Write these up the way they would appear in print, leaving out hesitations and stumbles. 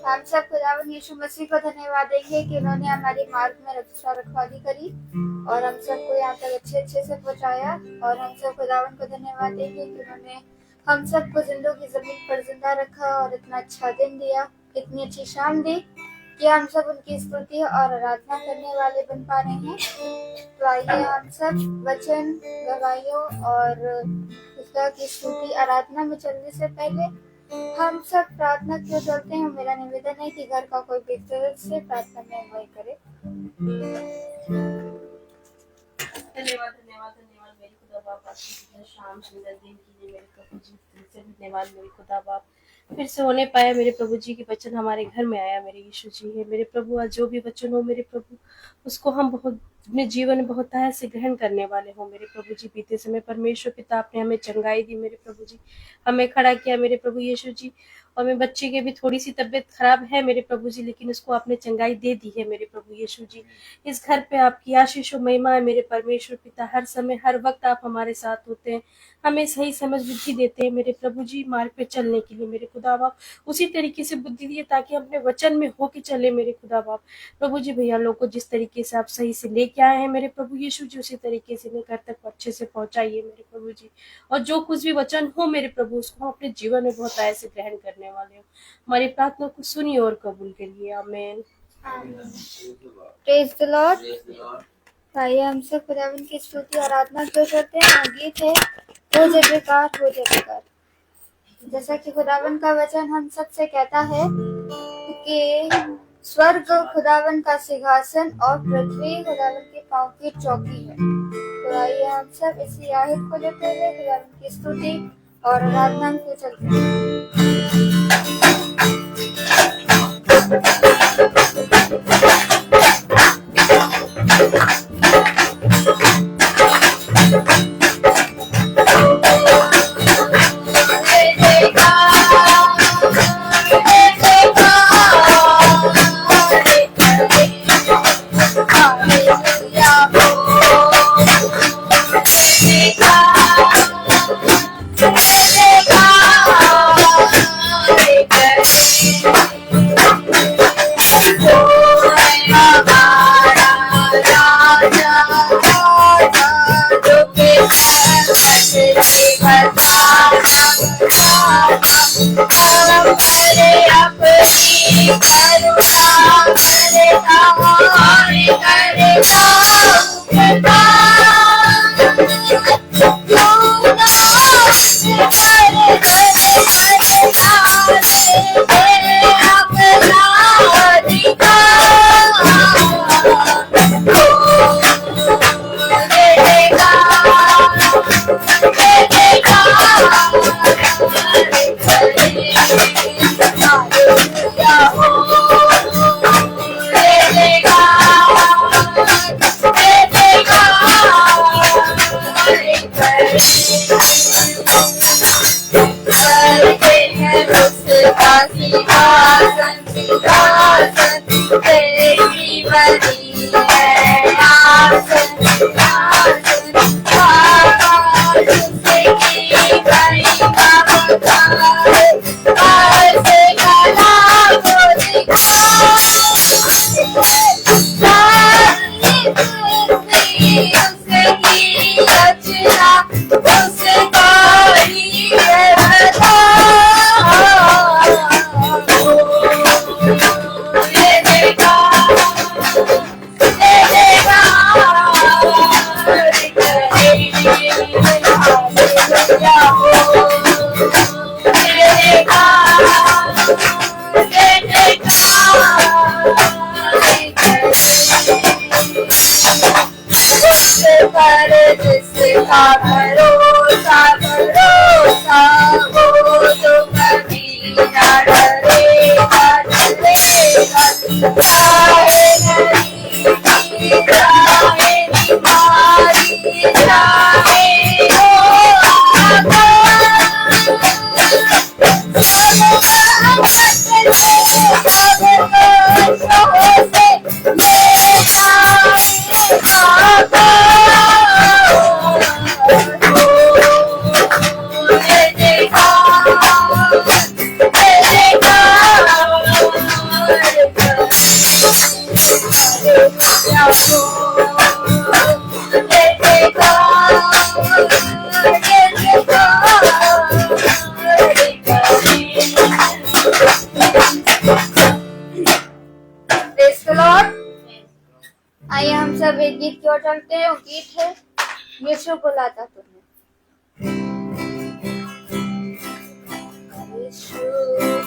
हम सब खुदावन यीशु मसीह को धन्यवाद देंगे कि उन्होंने हमारी मार्ग में रक्षा रखवाली करी और हम सबको यहाँ तक अच्छे से पहुँचाया। और हम सब खुदावन को धन्यवाद देंगे कि उन्होंने हम सबको जिंदों की जमीन पर जिंदा रखा और इतना अच्छा दिन दिया, इतनी अच्छी शाम दी कि हम सब उनकी स्तुति और आराधना करने वाले बन पा रहे हैं। तो आइए हम सब वचन गवाहियों और उसका की स्तुति आराधना में चलने से पहले हम सब प्रार्थना क्यों चलते हैं। मेरा निवेदन है कि घर का कोई भी सदस्य प्रार्थना में अगुवाई करे। धन्यवाद मेरे खुदा बाप, आपकी शाम सुंदर दिन के लिए मेरे प्रभु जी, तुमसे धन्यवाद मेरे खुदा बाप। फिर से होने पाया मेरे प्रभु जी की वचन हमारे घर में आया मेरे यीशु जी है मेरे प्रभु। आज जो भी वचन हो मेरे प्रभु, उसको हम बहुत अपने जीवन में बहुत तरह से ग्रहण करने वाले हो मेरे प्रभु जी। बीते समय परमेश्वर पिता आपने हमें चंगाई दी मेरे प्रभु जी, हमें खड़ा किया मेरे प्रभु यीशु जी। और मेरे बच्चे की भी थोड़ी सी तबीयत खराब है मेरे प्रभु जी, लेकिन उसको आपने चंगाई दे दी है मेरे प्रभु यीशु जी। इस घर पे आपकी आशीष और महिमा है मेरे परमेश्वर पिता। हर समय हर वक्त आप हमारे साथ होते हैं, हमें सही समझ बुद्धि देते हैं मेरे प्रभु जी, मार्ग पे चलने के लिए मेरे खुदा बाप। उसी तरीके से बुद्धि दिए ताकि अपने वचन में होके चले मेरे खुदा बाप। प्रभु जी भैया लोग को जिस तरीके से आप सही से लेके आए हैं मेरे प्रभु यीशु जी, उसी तरीके से घर तक अच्छे से पहुंचाइए मेरे प्रभु जी। और जो कुछ भी वचन हो मेरे प्रभु, उसको हम अपने जीवन में बहुत ऐसे ग्रहण करने वाले हो। हमारी प्रार्थना को सुनिए और कबूल करिए, आमीन। Praise the Lord. आइए हम सब खुदावन की स्तुति आराधना क्यों करते हैं। गीत है हो जय बेकार हो जय बेकार। जैसा कि खुदावन का वचन हम सब से कहता है कि स्वर्ग खुदावन का सिंहासन और पृथ्वी खुदावन के पांव की चौकी है। तो आइए हम सब इसी आयत को लेते हुए खुदावन की स्तुति और आराधना को चलते हैं। Praise the Lord. आइए हम सब एक गीत की ओर चलते हैं। वो गीत है यीशु बुलाता तुम्हें। यीशु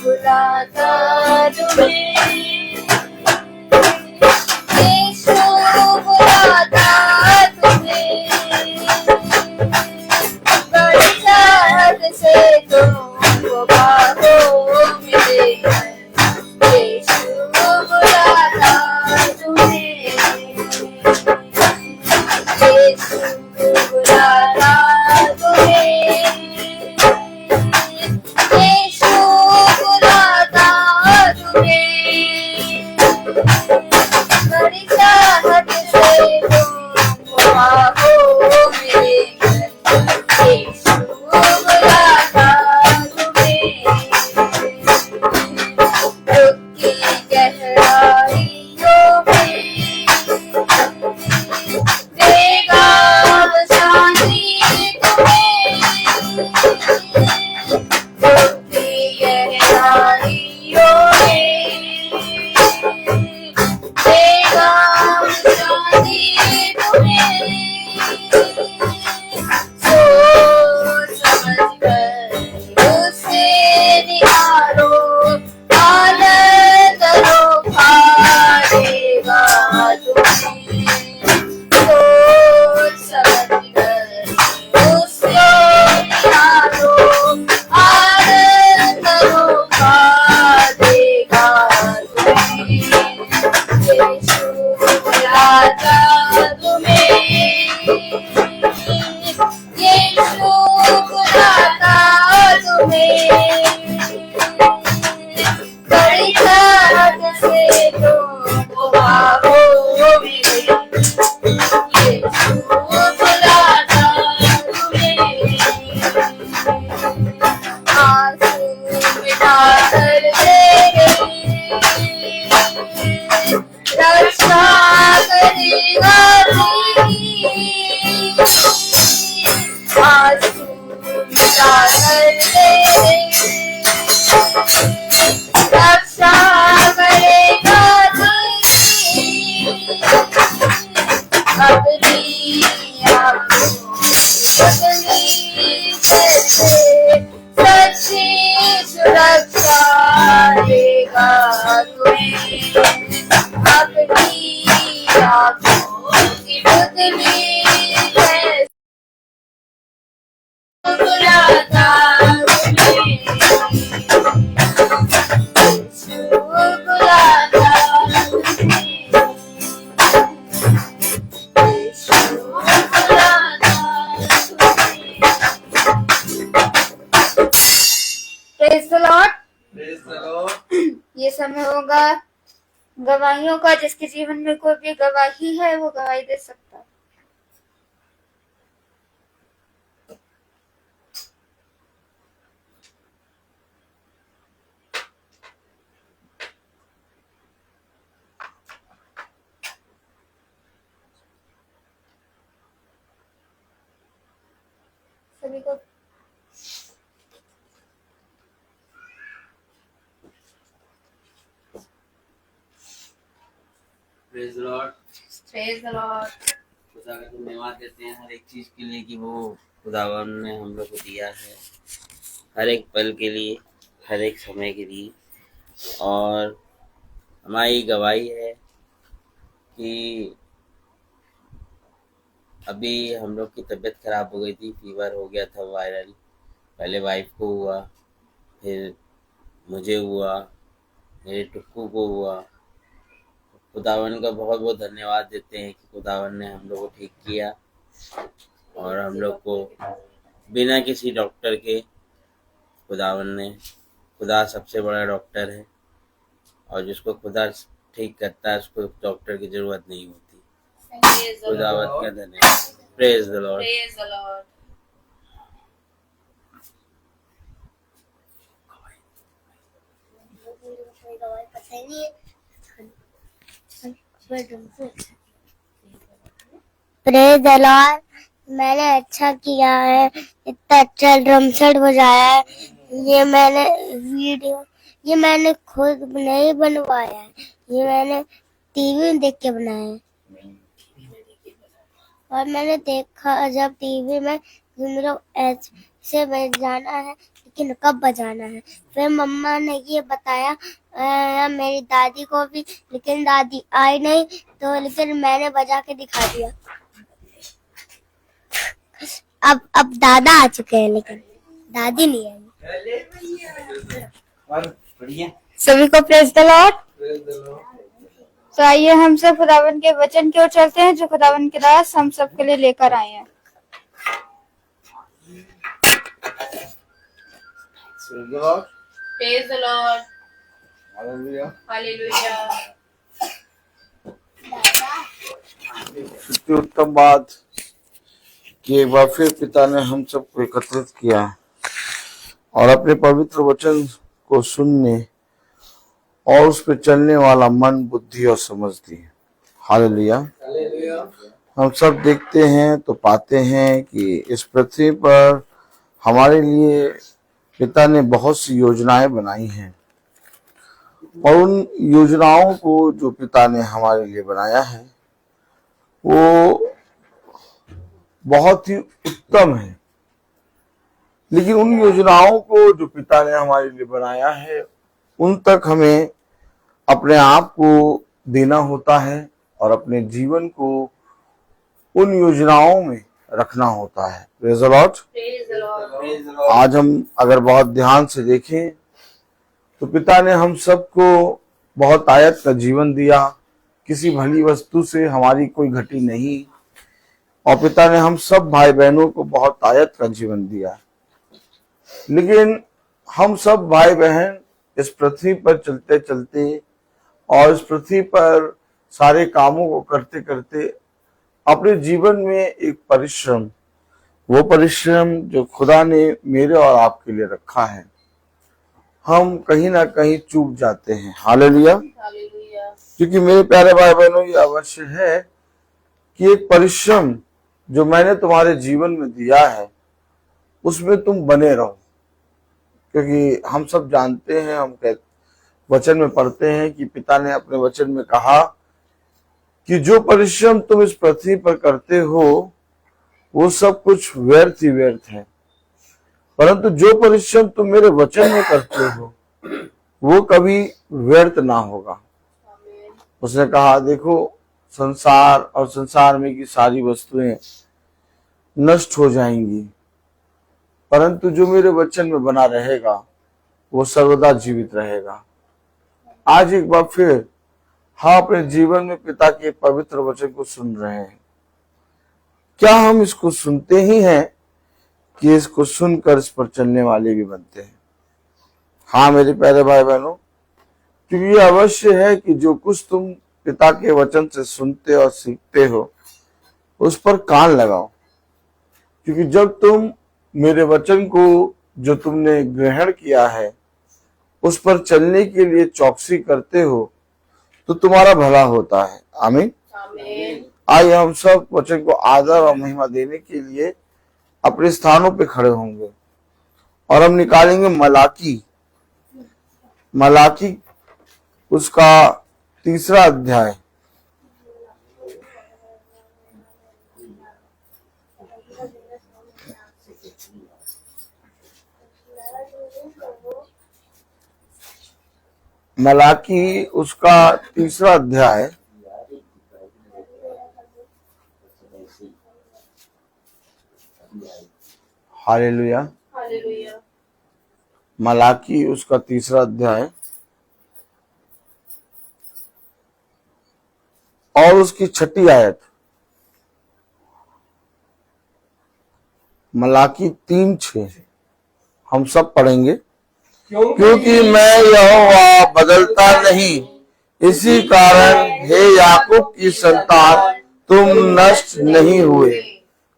बुलाता तुम्हें, यीशु बुलाता तुम्हें, बड़ी चाहत से तुमको बाहों में लेकर यीशु बुलाता तुम्हें, यीशु बुलाता तुम्हें, यीशु बुलाता तुम्हें, बड़ी चाहत से तुमको बाहों में लेकर यीशु बुलाता तुम्हें, दुख की गहराइयों में देगा शांति तुम्हें, दुख की गहराइयों में देगा शांति तुम्हें, सोच समझ कर उसे निहारो, आनंद करो पाएगा तुम्हें, सोच समझ कर उसे निहारो, आनंद करो पाएगा तुम्हें, यीशु बुलाता तुम्हें, यीशु बुलाता तुम्हें, बड़ी चाहत से तुमको बाहों में लेकर यीशु बुलाता तुम्हें, आंसू मिटा कर तेरे रक्षा करेगा तेरी, आंसू मिटा कर तेरे रक्षा करेगा तेरी, अपनी आँखों बदली जैसे सच्ची सुरक्षा देगा तुम्हें, अपनी आँखों की बदली जैसे बुलाता तुम्हें, यीशु बुलाता तुम्हें, यीशु बुलाता तुम्हें। Praise the Lord. Praise the Lord. ये समय होगा गवाहियों का। जिसके जीवन में कोई भी गवाही है वो गवाही दे सकता है। सभी को Praise the Lord. Praise the Lord. खुदा का धन्यवाद देते हैं हर एक चीज के लिए कि वो खुदावन ने हम लोग को दिया है, हर एक पल के लिए, हर एक समय के लिए। और हमारी गवाही है कि अभी हम लोग की तबीयत खराब हो गई थी, फीवर हो गया था वायरल। पहले वाइफ को हुआ, फिर मुझे हुआ, मेरे टुक्कू को हुआ। खुदावन का बहुत बहुत धन्यवाद देते हैं कि खुदावन ने हम लोग को ठीक किया और हम लोग को बिना किसी डॉक्टर के खुदावन ने, खुदा सबसे बड़ा डॉक्टर है और जिसको खुदा ठीक करता है उसको डॉक्टर की जरूरत नहीं होती। Praise the खुदावत Lord. का धन्यवाद। Praise the Lord. Praise the Lord. Praise the Lord. मैंने अच्छा किया है, इतना अच्छा ड्रम सेट बजाया है। ये मैंने खुद नहीं बनवाया है, ये मैंने टीवी में देख के बनाया है। और मैंने देखा जब टीवी में मेरे ऐसे बजाना है, लेकिन कब बजाना है। फिर मम्मा ने ये बताया मेरी दादी को भी, लेकिन दादी आई नहीं, तो लेकिन मैंने बजा के दिखा दिया। अब दादा आ चुके हैं, लेकिन दादी नहीं आई। सभी को प्रेज द लॉर्ड। तो आइए हम सब खुदावन के वचन की ओर चलते हैं, जो खुदावन के दास हम सब के लिए लेकर आए हैं। Praise the Lord. Hallelujah. इतनी उत्तम बात कि एक बार फिर पिता ने हम सबको एकत्रित किया और अपने पवित्र वचन को सुनने और उस पर चलने वाला मन, बुद्धि और समझ दी। हालेलुया। हम सब देखते हैं तो पाते हैं कि इस पृथ्वी पर हमारे लिए पिता ने बहुत सी योजनाएं बनाई हैं, और उन योजनाओं को जो पिता ने हमारे लिए बनाया है वो बहुत ही उत्तम है। लेकिन उन योजनाओं को जो पिता ने हमारे लिए बनाया है, उन तक हमें अपने आप को देना होता है और अपने जीवन को उन योजनाओं में रखना होता है। Praise the Lord. Praise the Lord. आज हम अगर बहुत ध्यान से देखें तो पिता ने हम सबको बहुत आयत का जीवन दिया, किसी भली वस्तु से हमारी कोई घटी नहीं, और पिता ने हम सब भाई बहनों को बहुत आयत का जीवन दिया। लेकिन हम सब भाई बहन इस पृथ्वी पर चलते चलते और इस पृथ्वी पर सारे कामों को करते करते अपने जीवन में एक परिश्रम, वो परिश्रम जो खुदा ने मेरे और आपके लिए रखा है, हम कहीं ना कहीं चूक जाते हैं। हालेलुया। Hallelujah. क्योंकि मेरे प्यारे भाई बहनों, ये अवश्य है कि एक परिश्रम जो मैंने तुम्हारे जीवन में दिया है उसमें तुम बने रहो। क्योंकि हम सब जानते हैं, हम वचन में पढ़ते हैं कि पिता ने अपने वचन में कहा कि जो परिश्रम तुम इस पृथ्वी पर करते हो वो सब कुछ व्यर्थ ही व्यर्थ है, परंतु जो परिश्रम तुम मेरे वचन में करते हो वो कभी व्यर्थ ना होगा। उसने कहा, देखो संसार और संसार में की सारी वस्तुएं नष्ट हो जाएंगी, परंतु जो मेरे वचन में बना रहेगा वो सर्वदा जीवित रहेगा। आज एक बार फिर हम अपने जीवन में पिता के पवित्र वचन को सुन रहे हैं। क्या हम इसको सुनते ही हैं कि इसको सुनकर इस पर चलने वाले भी बनते हैं? हाँ मेरे प्यारे भाई बहनों, क्योंकि ये अवश्य है कि जो कुछ तुम पिता के वचन से सुनते और सीखते हो उस पर कान लगाओ। क्योंकि जब तुम मेरे वचन को जो तुमने ग्रहण किया है उस पर चलने के लिए चौकसी करते हो तो तुम्हारा भला होता है। आमीन। Amen. आइए हम सब वचन को आदर और महिमा देने के लिए अपने स्थानों पे खड़े होंगे और हम निकालेंगे मलाकी उसका 3 अध्याय। मलाकी उसका 3 अध्याय हालेलुया। Hallelujah. मलाकी उसका 3 अध्याय और उसकी 6 आयत। मलाकी 3:6 हम सब पढ़ेंगे। क्योंकि मैं यहोवा बदलता नहीं, इसी कारण हे याकूब की संतान तुम नष्ट नहीं हुए।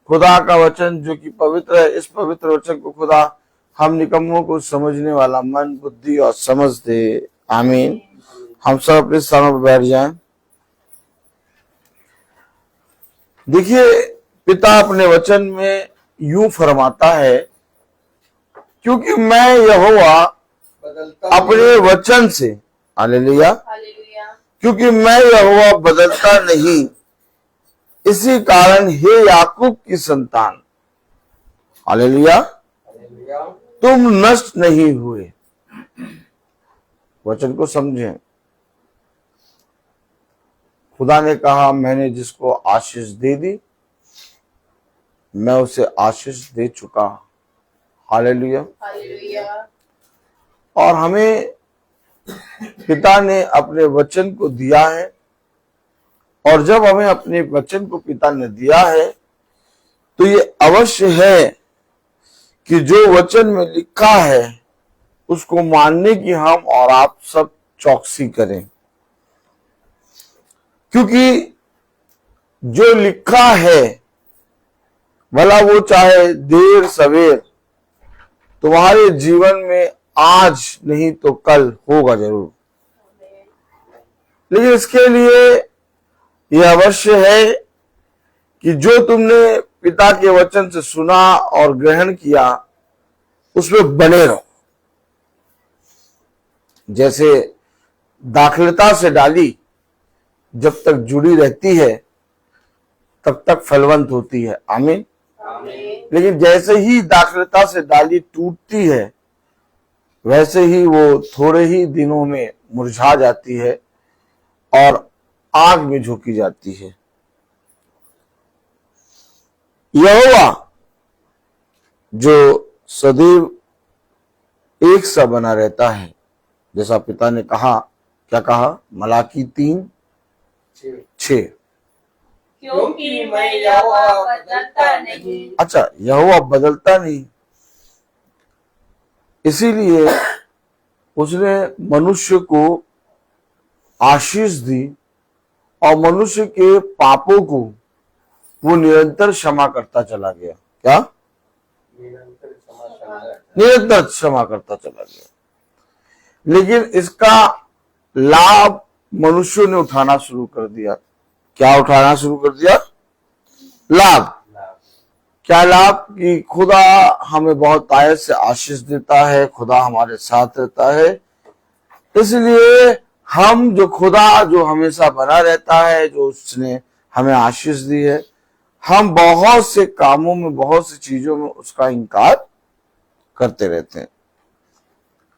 खुदा का वचन जो कि पवित्र है, इस पवित्र वचन को खुदा हम निकम्मों को समझने वाला मन, बुद्धि और समझ दे। आमीन। हम सब अपने स्थानों पर बैठ जाएं। देखिए, पिता अपने वचन में यूं फरमाता है, क्योंकि मैं यहोवा अपने वचन से, हालेलुया, हालेलुया। क्योंकि मैं यहोवा बदलता नहीं, इसी कारण हे याकूब की संतान, हालेलुया, तुम नष्ट नहीं हुए। वचन को समझें। खुदा ने कहा, मैंने जिसको आशीष दे दी मैं उसे आशीष दे चुका। हालेलुया। हालेलुया। और हमें पिता ने अपने वचन को दिया है, और जब हमें अपने वचन को पिता ने दिया है तो ये अवश्य है कि जो वचन में लिखा है उसको मानने की हम और आप सब चौकसी करें, क्योंकि जो लिखा है भला वो चाहे देर सवेर तुम्हारे जीवन में आज नहीं तो कल होगा जरूर। लेकिन इसके लिए यह अवश्य है कि जो तुमने पिता के वचन से सुना और ग्रहण किया उसमें बने रहो। जैसे दाखलता से डाली जब तक जुड़ी रहती है तब तक फलवंत होती है, आमीन। लेकिन जैसे ही दाखलता से डाली टूटती है वैसे ही वो थोड़े ही दिनों में मुरझा जाती है और आग में झोंकी जाती है। यहोवा जो सदैव एक सा बना रहता है, जैसा पिता ने कहा, क्या कहा, मलाकी 3:6। क्योंकि मैं यहोवा बदलता नहीं। अच्छा, यहोवा बदलता नहीं, इसीलिए उसने मनुष्य को आशीष दी और मनुष्य के पापों को वो निरंतर क्षमा करता चला गया। क्या? निरंतर क्षमा करता चला गया। लेकिन इसका लाभ मनुष्यों ने उठाना शुरू कर दिया। क्या उठाना शुरू कर दिया? लाभ। क्या लाभ? कि खुदा हमें बहुत आयत से आशीष देता है, खुदा हमारे साथ रहता है, इसलिए हम जो खुदा जो हमेशा बना रहता है, जो उसने हमें आशीष दी है, हम बहुत से कामों में, बहुत सी चीजों में उसका इनकार करते रहते हैं।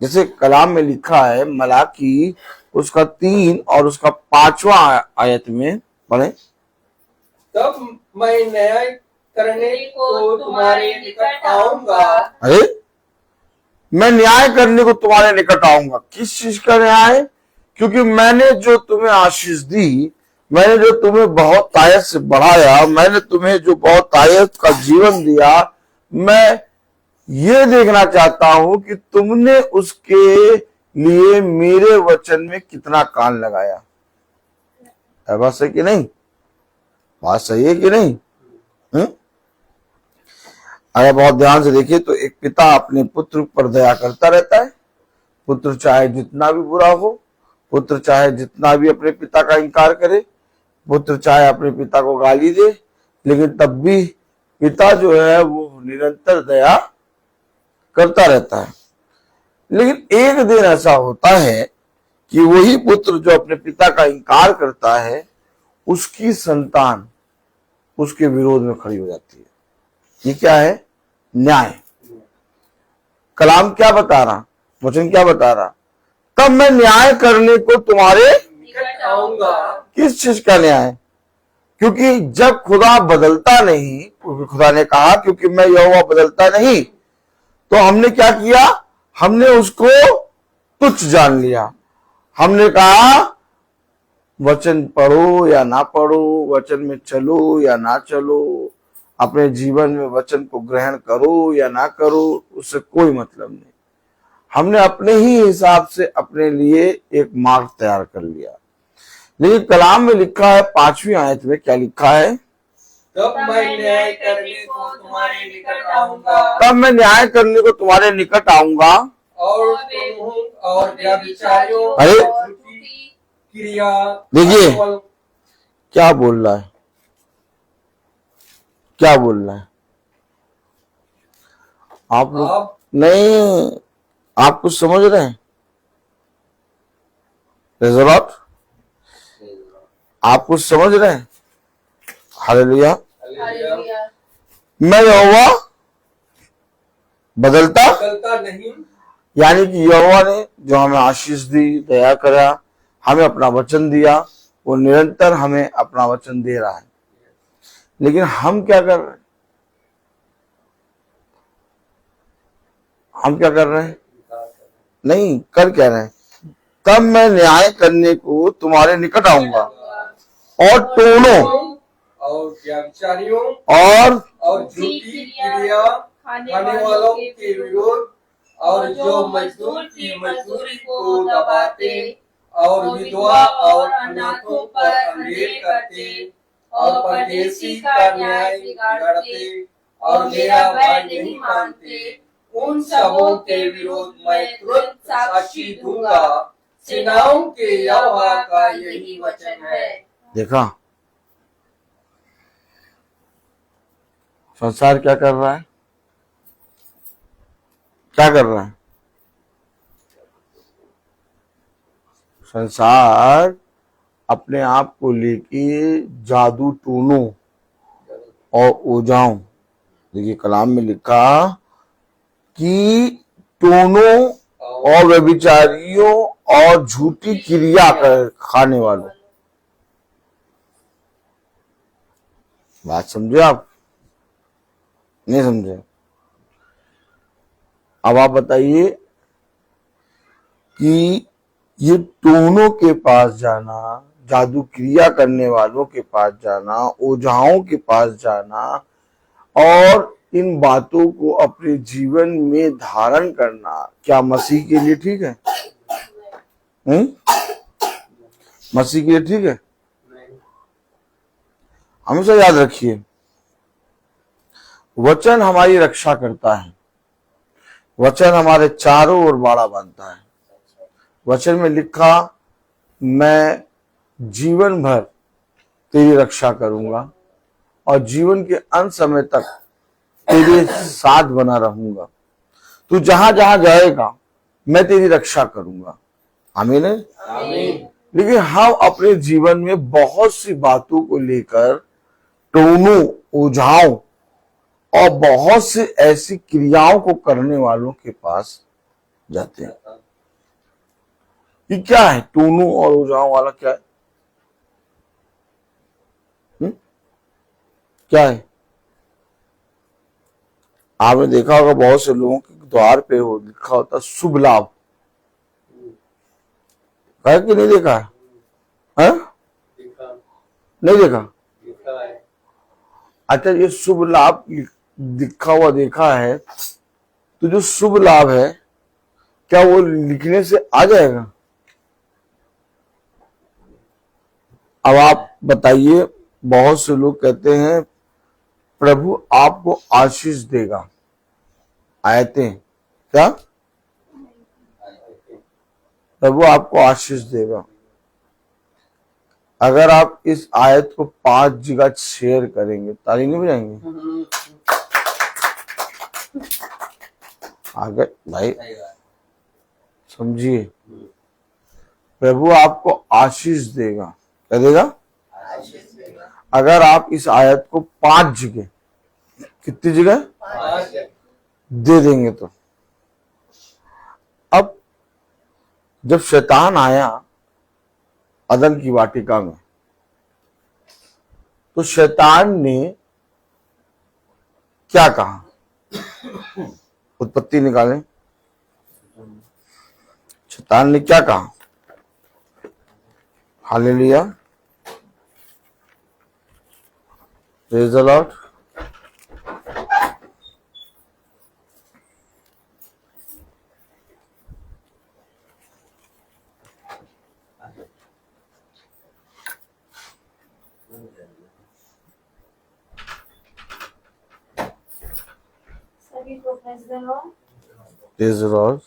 जैसे कलाम में लिखा है, मलाकी उसका 3 और उसका 5वां आयत में पढ़े, तब मैं न्याय करने को तुम्हारे निकट आऊंगा। अरे, मैं न्याय करने को तुम्हारे निकट आऊंगा। किस चीज का न्याय? क्योंकि मैंने जो तुम्हें आशीष दी, मैंने जो तुम्हें बहुत आयत से बढ़ाया, मैंने तुम्हें जो बहुत आयत का जीवन दिया, मैं ये देखना चाहता हूं कि तुमने उसके लिए मेरे वचन में कितना कान लगाया। है बात सही कि नहीं? बात सही है कि नहीं? अगर बहुत ध्यान से देखिए तो एक पिता अपने पुत्र पर दया करता रहता है। पुत्र चाहे जितना भी बुरा हो, पुत्र चाहे जितना भी अपने पिता का इनकार करे, पुत्र चाहे अपने पिता को गाली दे, लेकिन तब भी पिता जो है वो निरंतर दया करता रहता है। लेकिन एक दिन ऐसा होता है कि वही पुत्र जो अपने पिता का इनकार करता है, उसकी संतान उसके विरोध में खड़ी हो जाती है। ये क्या है? न्याय। कलाम क्या बता रहा, वचन क्या बता रहा? तब मैं न्याय करने को तुम्हारे निकट आऊंगा। किस चीज का न्याय? क्योंकि जब खुदा बदलता नहीं, खुदा ने कहा क्योंकि मैं यहोवा बदलता नहीं, तो हमने क्या किया? हमने उसको तुच्छ जान लिया। हमने कहा वचन पढ़ो या ना पढ़ो, वचन में चलो या ना चलो, अपने जीवन में वचन को ग्रहण करो या ना करो, उससे कोई मतलब नहीं। हमने अपने ही हिसाब से अपने लिए एक मार्ग तैयार कर लिया। लेकिन कलाम में लिखा है 5वीं आयत में, क्या लिखा है? तब मैं न्याय करने को तुम्हारे निकट आऊंगा। तब मैं न्याय करने को तुम्हारे निकट आऊंगा और तुम और व्यभिचारियों अरे! और झूठी क्रिया देखिए और क्या बोल रहा है। क्या बोल रहे हैं आप लोग? आप नहीं, आप कुछ समझ रहे हैं? Praise the Lord? आप कुछ समझ रहे हैं? हालेलुया। हालेलुया। मैं यहोवा बदलता बदलता नहीं। यानी कि यहोवा ने जो हमें आशीष दी, दया करा, हमें अपना वचन दिया, वो निरंतर हमें अपना वचन दे रहा है। लेकिन हम क्या कर रहे हैं? हम क्या कर रहे हैं? नहीं, कर क्या रहे हैं? तब मैं न्याय करने को तुम्हारे निकट आऊंगा और टोनों और व्यभिचारियों और झूठी क्रिया खाने वालों के विरोध और जो मजदूर की मजदूरी को दबाते और विधवा और अनाथों पर अंधेर करते और परदेशी का न्याय बिगाड़ते और मेरा भय नहीं मानते, उन सबों के विरोध मैं तुरंत साक्षी दूंगा। सेनाओं के यहोवा का यही वचन है। देखा संसार क्या कर रहा है? क्या कर रहा है संसार? अपने आप को लेके जादू टोनों और ओझाओं, देखिए कलाम में लिखा कि टोनों और व्यभिचारियों और झूठी क्रिया कर खाने वालों। बात समझे आप? नहीं समझे? अब आप बताइए कि ये टोनों के पास जाना, जादू क्रिया करने वालों के पास जाना, ओझाओं के पास जाना और इन बातों को अपने जीवन में धारण करना, क्या मसीह के लिए ठीक है? मसीह के लिए ठीक है? हमेशा याद रखिए, वचन हमारी रक्षा करता है, वचन हमारे चारों ओर बाड़ा बांधता है। वचन में लिखा, मैं जीवन भर तेरी रक्षा करूंगा और जीवन के अंत समय तक तेरे साथ बना रहूंगा। तू जहां जहां जाएगा मैं तेरी रक्षा करूंगा। आमीन है? आमीन। लेकिन हम अपने जीवन में बहुत सी बातों को लेकर टोनों, ओझाओं और बहुत सी ऐसी क्रियाओं को करने वालों के पास जाते हैं। ये क्या है? टोनों और ओझाओं वाला क्या है? क्या है? आपने देखा होगा बहुत से लोगों के द्वार पे हो लिखा होता शुभ लाभ, है कि नहीं देखा है? नहीं देखा? अच्छा, ये शुभ लाभ लिखा हुआ देखा है, तो जो शुभ लाभ है क्या वो लिखने से आ जाएगा? अब आप बताइए, बहुत से लोग कहते हैं प्रभु आपको आशीष देगा। आयतें क्या? प्रभु आपको आशीष देगा। अगर आप इस आयत को 5 जगह शेयर करेंगे, ताली नहीं बजाएंगे? आगे भाई समझिए, प्रभु आपको आशीष देगा। क्या देगा? अगर आप इस आयत को 5 जगह, कितनी जगह दे देंगे तो। अब जब शैतान आया अदन की वाटिका में, तो शैतान ने क्या कहा? उत्पत्ति निकालें, शैतान ने क्या कहा? Hallelujah, praise the Lord. सभी को praise the lord. Praise the Lord.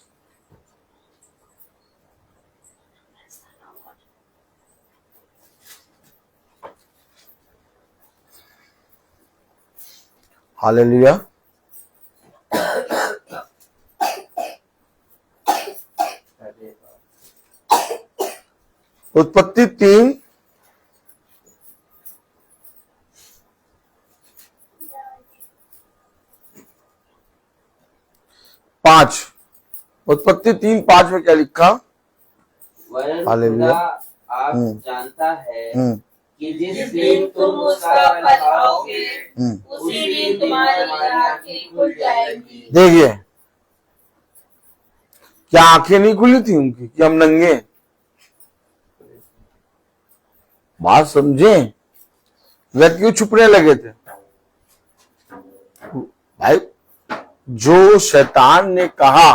Hallelujah. उत्पत्ति 3 5। उत्पत्ति 3:5 में क्या लिखा? वरन हालेलुया। खुदा आप जानता है हम्म कि जिस दिन तुम उसका फल खाओगे उसी दिन तुम्हारी आंखें खुल जाएंगी। देखिए, क्या आंखें नहीं खुली थी उनकी कि हम नंगे हैं? बात समझे? वे क्यों छुपने लगे थे भाई? जो शैतान ने कहा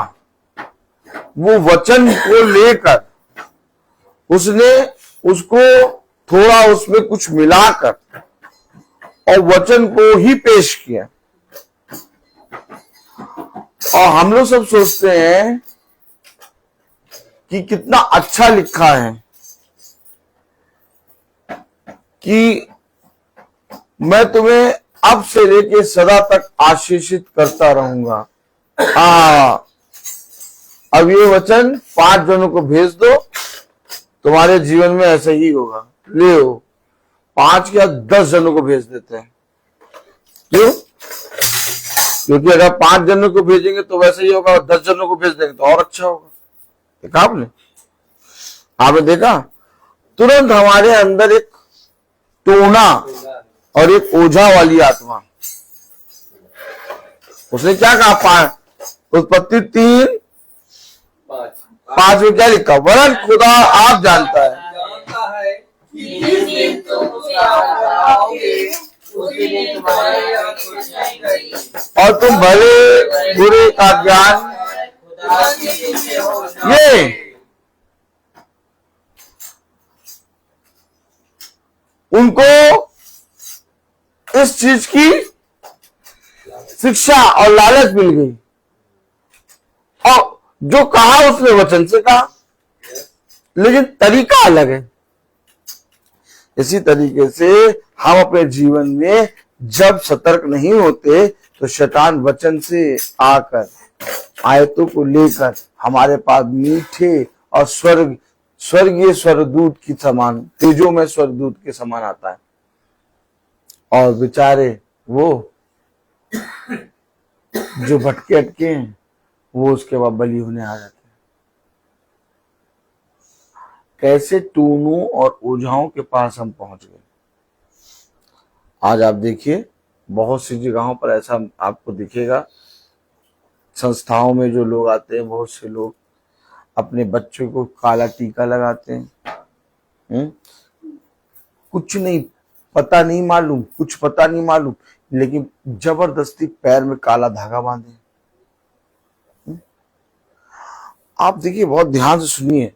वो वचन को लेकर उसने उसको थोड़ा उसमें कुछ मिलाकर और वचन को ही पेश किया। और हम लोग सब सोचते हैं कि कितना अच्छा लिखा है कि मैं तुम्हें अब से लेके सदा तक आशीषित करता रहूंगा। अब ये वचन 5 जनों को भेज दो, तुम्हारे जीवन में ऐसा ही होगा। ले 5 या 10 जनों को भेज देते हैं। क्यों? क्योंकि अगर 5 जनों को भेजेंगे तो वैसे ही होगा, और 10 जनों को भेज देंगे तो और अच्छा होगा। देखा आपने देखा तुरंत हमारे अंदर एक टोना और एक ओझा वाली आत्मा, उसने क्या कहा? उत्पत्ति 3:5 में क्या लिखा? वरन खुदा आप जानता है कि जिस दिन तुम उसका फल खाओगे उसी दिन तुम्हारी आंखें खुल जाएंगी और तुम भले बुरे का ज्ञान खुदा के पीछे हो जाओ। ये उनको इस चीज की शिक्षा और लालच मिल गई, और जो कहा उसने वचन से कहा, लेकिन तरीका अलग है। इसी तरीके से हम अपने जीवन में जब सतर्क नहीं होते तो शैतान वचन से आकर आयतों को लेकर हमारे पास मीठे और स्वर्गीय स्वरदूत की समान, तेजो में स्वरदूत के समान आता है, और बेचारे वो जो भटके अटके हैं वो उसके बाद बलि होने आ जाते हैं। कैसे टूनों और ओझाओं के पास हम पहुंच गए। आज आप देखिए बहुत सी जगहों पर ऐसा आपको दिखेगा, संस्थाओं में जो लोग आते हैं, बहुत से लोग अपने बच्चों को काला टीका लगाते हैं। कुछ नहीं पता, नहीं मालूम, कुछ पता नहीं मालूम, लेकिन जबरदस्ती पैर में काला धागा बांधे। आप देखिए, बहुत ध्यान से सुनिए।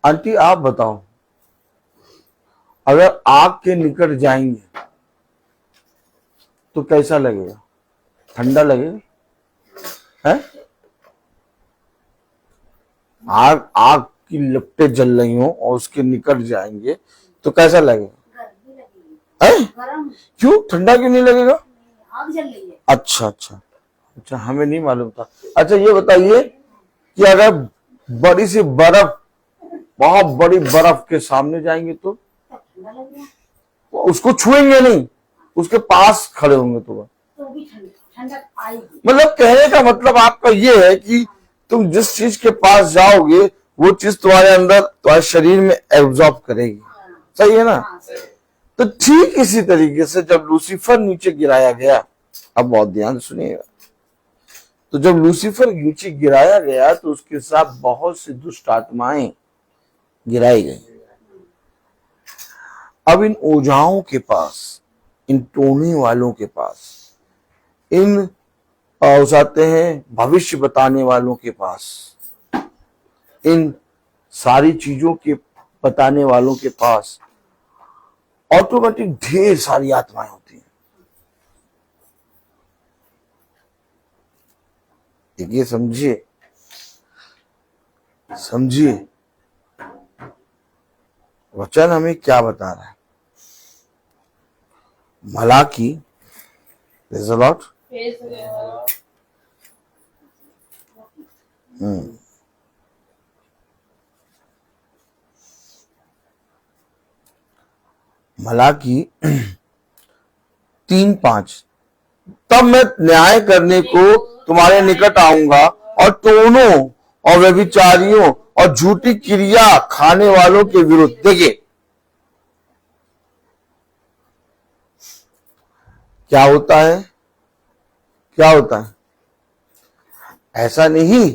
आंटी आप बताओ, अगर आग के निकट जाएंगे तो कैसा लगेगा? ठंडा लगेगा? है? आग की लपटें जल रही हो और उसके निकट जाएंगे तो कैसा लगेगा? क्यों? ठंडा क्यों नहीं लगेगा? आग जल रही है। अच्छा, हमें नहीं मालूम था। अच्छा ये बताइए कि अगर बड़ी सी बर्फ, बहुत बड़ी बर्फ के सामने जाएंगे तो उसको छुएंगे नहीं, उसके पास खड़े होंगे तो भी ठंडक आएगी। मतलब कहने का मतलब आपका ये है कि तुम जिस चीज के पास जाओगे वो चीज तुम्हारे अंदर, तुम्हारे शरीर में एब्जॉर्ब करेगी। सही है ना? तो ठीक इसी तरीके से जब लूसीफर नीचे गिराया गया, अब बहुत ध्यान सुनिएगा, तो जब लूसीफर नीचे गिराया गया तो उसके साथ बहुत सी दुष्ट आत्माएं गिराई गई। अब इन ओझाओं के पास, इन टोने वालों के पास, इन उसाते हैं भविष्य बताने वालों के पास, इन सारी चीजों के बताने वालों के पास ऑटोमेटिक ढेर सारी आत्माएं होती हैं। ये समझिए वचन हमें क्या बता रहा है। Malachi, there's a lot. Praise the Lord. Malachi 3:5, तब मैं न्याय करने को तुम्हारे निकट आऊंगा और टोनों और व्यभिचारियों और झूठी क्रिया खाने वालों के विरुद्ध। देखिए क्या होता है, क्या होता है। ऐसा नहीं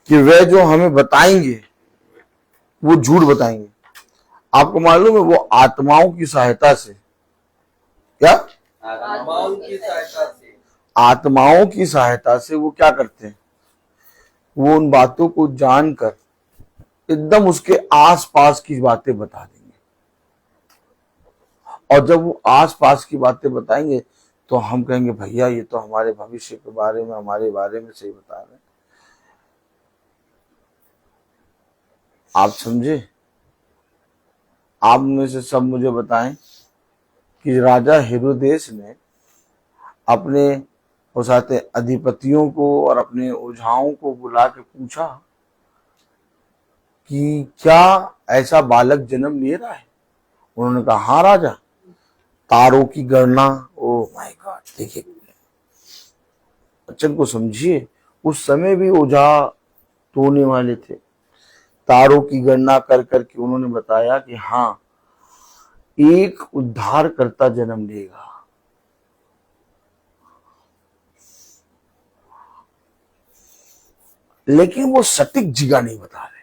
कि वे जो हमें बताएंगे वो झूठ बताएंगे। आपको मालूम है वो आत्माओं की सहायता से, क्या आत्माओं की सहायता से, आत्माओं की सहायता से वो क्या करते हैं, वो उन बातों को जानकर एकदम उसके आसपास की बातें बता देंगे। और जब वो आसपास की बातें बताएंगे तो हम कहेंगे भैया ये तो हमारे भविष्य के बारे में, हमारे बारे में सही बता रहे हैं। आप समझे? आप में से सब मुझे बताएं कि राजा हेरोदेस ने अपने उस आते अधिपतियों को और अपने ओझाओं को बुला के पूछा कि क्या ऐसा बालक जन्म ले रहा है। उन्होंने कहा हाँ राजा। तारों की गणना, ओ माय गॉड, देखिए बच्चन को समझिए, उस समय भी ओझा तोड़ने वाले थे। तारों की गणना कर करके उन्होंने बताया कि हाँ एक उद्धारकर्ता जन्म लेगा। लेकिन वो सटीक जगह नहीं बता रहे,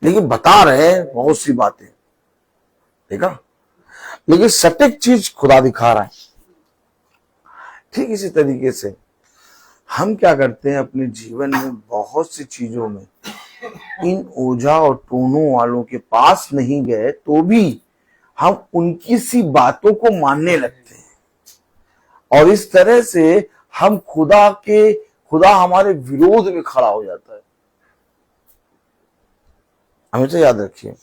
लेकिन बता रहे हैं बहुत सी बातें, देखा, लेकिन सटीक चीज खुदा दिखा रहा है। ठीक इसी तरीके से हम क्या करते हैं अपने जीवन में, बहुत सी चीजों में इन ओझा और टोनों वालों के पास नहीं गए तो भी हम उनकी सी बातों को मानने लगते हैं और इस तरह से हम खुदा हमारे विरोध में खड़ा हो जाता है। हमेशा याद रखिए,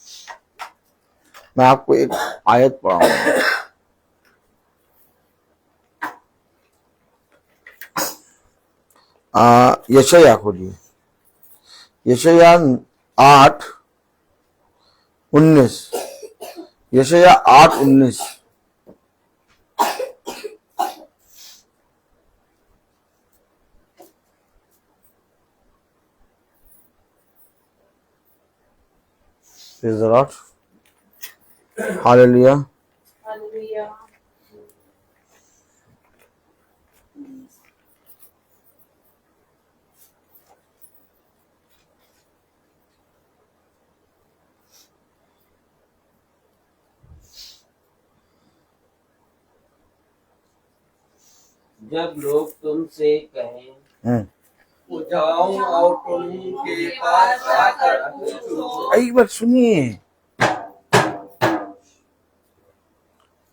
मैं आपको एक आयत पढ़ाऊंगा। यशायाह खोलिए, यशायाह 8:19, यशायाह 8:19। Praise the Lord. Hallelujah. Hallelujah. जब लोग तुमसे कहें ओझाओं और टोनों के पास आकर पूछो। एक बार सुनिए,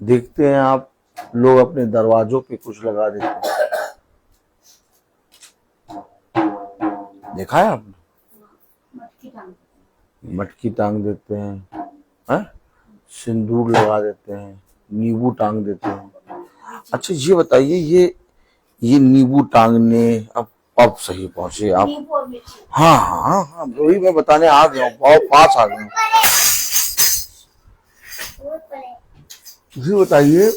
देखते हैं आप लोग अपने दरवाजों पे कुछ लगा देते हैं, देखा है आपने? मटकी टांग मटकी टांग देते हैं, सिंदूर लगा देते हैं, नींबू टांग देते हैं। अच्छा ये बताइए, ये नींबू टांगने अब सही पहुंचे आप? नींबू और मिर्ची। हाँ हाँ हाँ, वही मैं बताने आ गया हूँ, बहुत पास आ गया हूँ। ये बताइए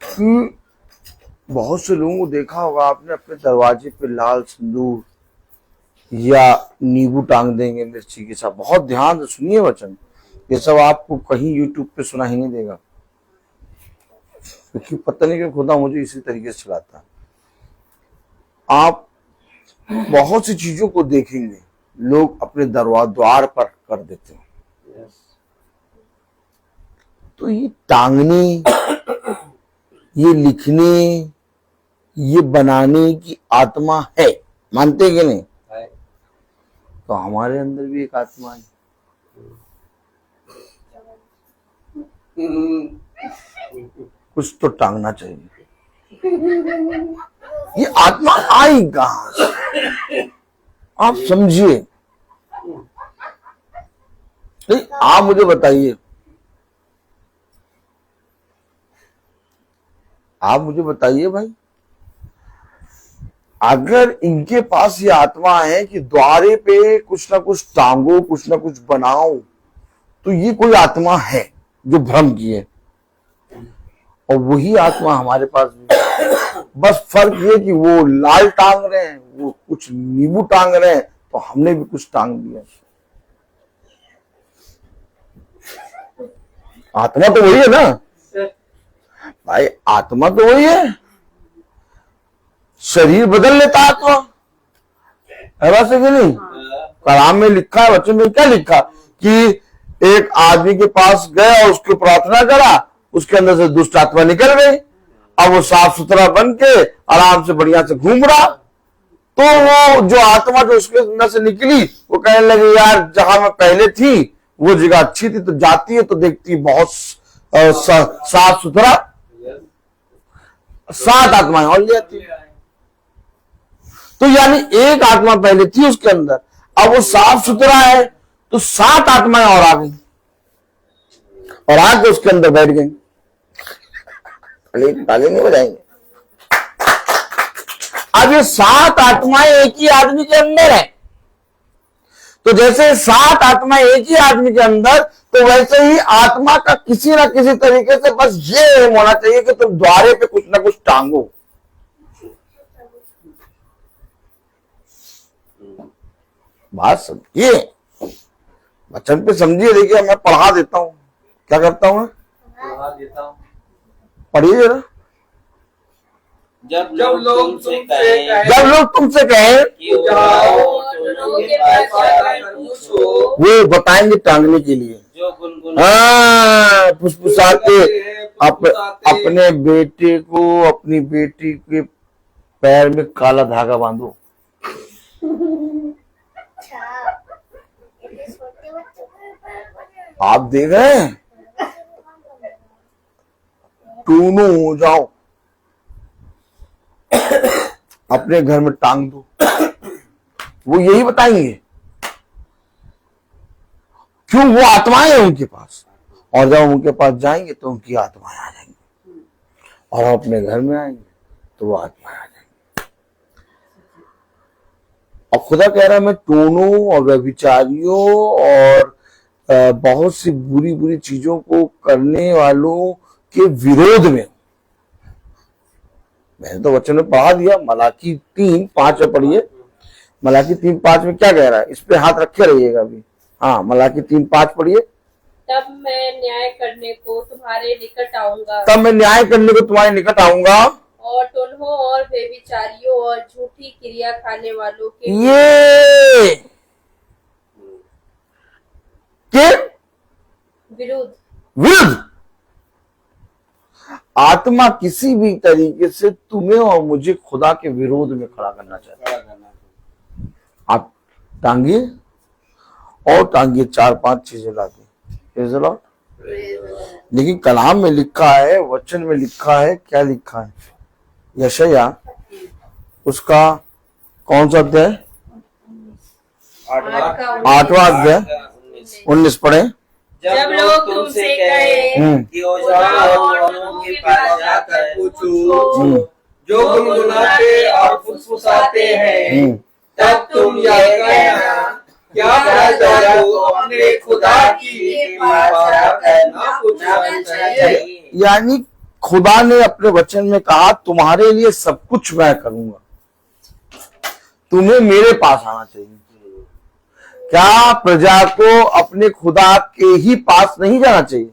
कि बहुत से लोगों को देखा होगा आपने, अपने दरवाजे पे लाल सिंदूर या नींबू टांग देंगे मिर्ची के साथ। बहुत ध्यान से सुनिए वचन, ये सब आपको कहीं यूट्यूब पे सुना ही नहीं देगा, क्योंकि पता नहीं कि खुदा मुझे इसी तरीके से चलाता है। आप बहुत सी चीजों को देखेंगे लोग अपने द्वार पर कर देते हैं। तो ये टांगने, ये लिखने, ये बनाने की आत्मा है, मानते कि नहीं? तो हमारे अंदर भी एक आत्मा है। कुछ तो टांगना चाहिए। ये आत्मा आई कहां से, आप समझिए। आप मुझे बताइए, आप मुझे बताइए भाई, अगर इनके पास ये आत्मा है कि द्वारे पे कुछ ना कुछ टांगो, कुछ ना कुछ बनाओ, तो ये कोई आत्मा है जो भ्रम की है, और वही आत्मा हमारे पास भी है। बस फर्क ये कि वो लाल टांग रहे हैं, वो कुछ नींबू टांग रहे हैं, तो हमने भी कुछ टांग दिया। आत्मा तो वही है ना भाई, आत्मा तो वही है, शरीर बदल लेता आत्मा, है बात सही कि नहीं? कलाम में लिखा है, वचन में क्या लिखा कि एक आदमी के पास गए और उसकी प्रार्थना करा, उसके अंदर से दुष्ट आत्मा निकल गई, अब वो साफ सुथरा बन के आराम से बढ़िया से घूम रहा। तो वो जो आत्मा जो उसके अंदर से निकली, वो कहने लगी यार जहां मैं पहले थी वो जगह अच्छी थी, तो जाती है तो देखती बहुत साफ सुथरा, 7 आत्माएं और ले आती। तो यानी एक आत्मा पहले थी उसके अंदर, अब वो साफ सुथरा है तो 7 आत्माएं और आ गई और आके उसके अंदर बैठ गई। ताली नहीं बजाएंगे। अब ये 7 आत्माएं एक ही आदमी के अंदर है, तो जैसे 7 आत्माएं एक ही आदमी के अंदर, तो वैसे ही आत्मा का किसी ना किसी तरीके से बस ये होना चाहिए कि तुम द्वारे पे कुछ ना कुछ टांगो। बात समझिए, वचन पे समझिए। देखिए मैं पढ़ा देता हूं, क्या करता हूं मैं, पढ़ा देता हूं। पढ़िए जरा। जब लोग तुमसे कहें कि जाओ दोनों के पास जाकर पूछो, वो बताएंगे टांगने के लिए। जो गुनगुन फुसफुसाते अपने बेटे को, अपनी बेटी के पैर में काला धागा बांधो। आप देख रहे हैं, टूनू हो जाओ, अपने घर में टांग दो, वो यही बताएंगे। क्यों? वो आत्माएं हैं उनके पास, और जब उनके पास जाएंगे तो उनकी आत्माएं आ जाएंगी, और अपने घर में आएंगे तो वो आत्माएं आ जाएंगी। और खुदा कह रहा है मैं टोनों और व्यभिचारियों और बहुत सी बुरी बुरी चीजों को करने वालों के विरोध में। मैंने तो वचन में पढ़ा दिया, मलाकी 3:5 में पढ़िए। मलाकी 3:5 में क्या कह रहा है, इस पे हाथ रखे रहिएगा अभी। हाँ, मलाकी 3:5 पढ़िए। तब मैं न्याय करने को तुम्हारे निकट आऊंगा, तब मैं न्याय करने को तुम्हारे निकट आऊंगा, और टोन्हों और व्यभिचारियों और झूठी क्रिया खाने वालों के विरुद्ध। आत्मा किसी भी तरीके से तुम्हें और मुझे खुदा के विरोध में खड़ा करना चाहता है। आप टांगिए और टांगिए 4-5 चीजें लाके। लेकिन कलाम में लिखा है, वचन में लिखा है, क्या लिखा है? यशाया उसका कौन सा अध्याय? 8वां अध्याय 19 पढ़े। जब लोग तुमसे कहें कि हो जाओ दोनों के पास जाकर पूछो, जो गुनगुनाते और फुसफुसाते हैं, तब तुम यह कहना क्या बेहतर हो अपने खुदा की पास जाकर ना पूछना चाहिए। यानी खुदा ने अपने वचन में कहा तुम्हारे लिए सब कुछ मैं करूंगा, तुम्हें मेरे पास आना चाहिए। क्या प्रजा को अपने खुदा के ही पास नहीं जाना चाहिए?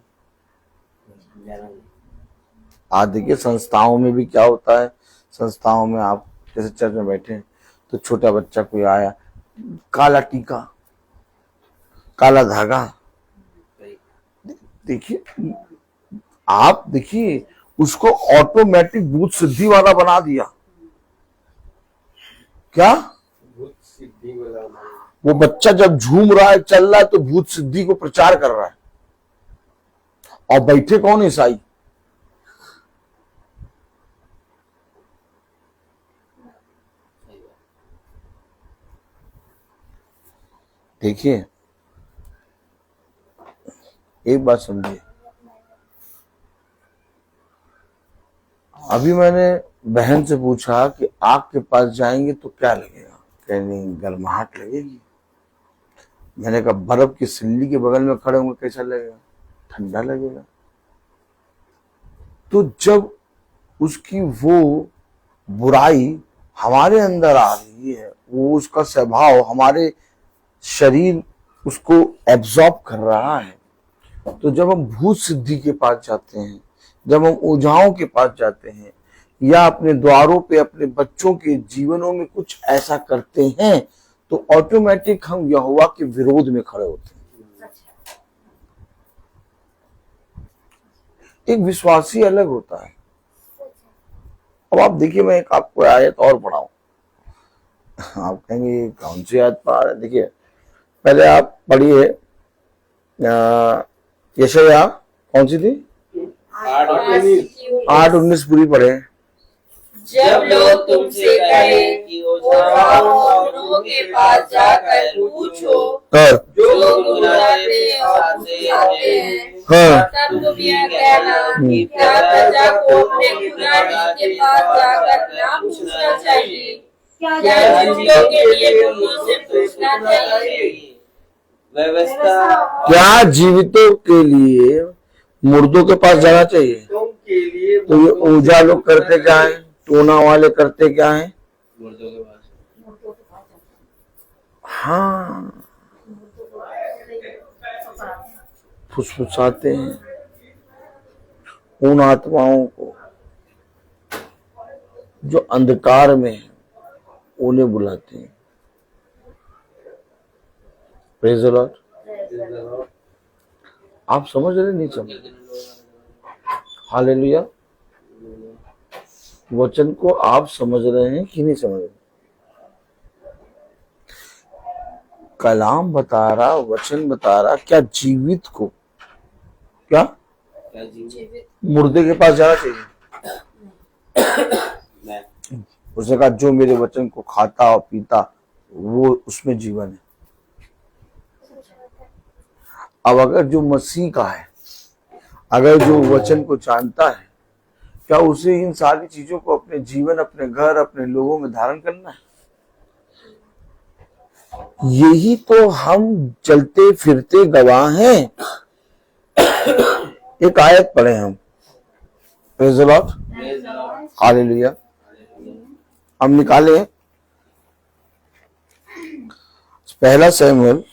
आज देखिए संस्थाओं में भी क्या होता है। संस्थाओं में आप जैसे चर्च में बैठे हैं तो छोटा बच्चा कोई आया, काला टीका, काला धागा, देखिए आप देखिए उसको ऑटोमेटिक भूत सिद्धि वाला बना दिया। क्या वो बच्चा जब झूम रहा है, चल रहा है, तो भूत सिद्धि को प्रचार कर रहा है, और बैठे कौन? ईसाई। देखिए एक बात समझिए, अभी मैंने बहन से पूछा कि आग के पास जाएंगे तो क्या लगेगा, कहनी गर्माहट लगेगी। मैंने कहा बर्फ की सिल्ली के बगल में खड़े होंगे कैसा लगेगा, ठंडा लगेगा। तो जब उसकी वो बुराई हमारे अंदर आ रही है, वो उसका स्वभाव हमारे शरीर उसको एब्जॉर्ब कर रहा है, तो जब हम भूत सिद्धि के पास जाते हैं, जब हम ओझाओं के पास जाते हैं, या अपने द्वारों पे अपने बच्चों के जीवनों में कुछ ऐसा करते हैं, तो ऑटोमेटिक हम यहोवा के विरोध में खड़े होते हैं। एक विश्वासी अलग होता है। अब आप देखिए, मैं एक आपको आयत और पढ़ाऊं। आप कहेंगे कौन सी आयत पढ़ा रहे? देखिए, पहले आप पढ़िए यशायाह, कौन सी थी? 8:19 पूरी पढ़े। जब लोग तुमसे कहें कि ओझाओं और गुरुओं के पास जाकर पूछो, जो गुरुआते और पूछाते हैं, तब तुम यह कहना कि क्या प्रजा को अपने पुरानी के पास जाकर ना पूछना चाहिए, क्या जिंदगियों के लिए तुमों से पूछना चाहिए। व्यवस्था क्या जीवितों के लिए मुर्दों के पास जाना चाहिए? तो ये ओझा लोग करते क्या है, टोना वाले करते क्या है? मुर्दों के पास। हाँ, फुसफुसाते हैं उन आत्माओं को जो अंधकार में है, उन्हें बुलाते हैं। Praise the Lord. आप समझ रहे? नहीं समझ? हालेलुया। वचन को आप समझ रहे हैं कि नहीं समझ रहे? कलाम बता रहा, वचन बता रहा, क्या जीवित को, क्या मुर्दे के पास जाना चाहिए? उसने कहा जो मेरे वचन को खाता और पीता वो उसमें जीवन है। अब अगर जो मसीह का है, अगर जो वचन को जानता है, क्या उसे इन सारी चीजों को अपने जीवन, अपने घर, अपने लोगों में धारण करना है? यही तो हम चलते फिरते गवाह हैं। एक आयत पढ़े हम, प्रेज़ द लॉर्ड, हालेलुया। हम निकाले पहला शमूएल,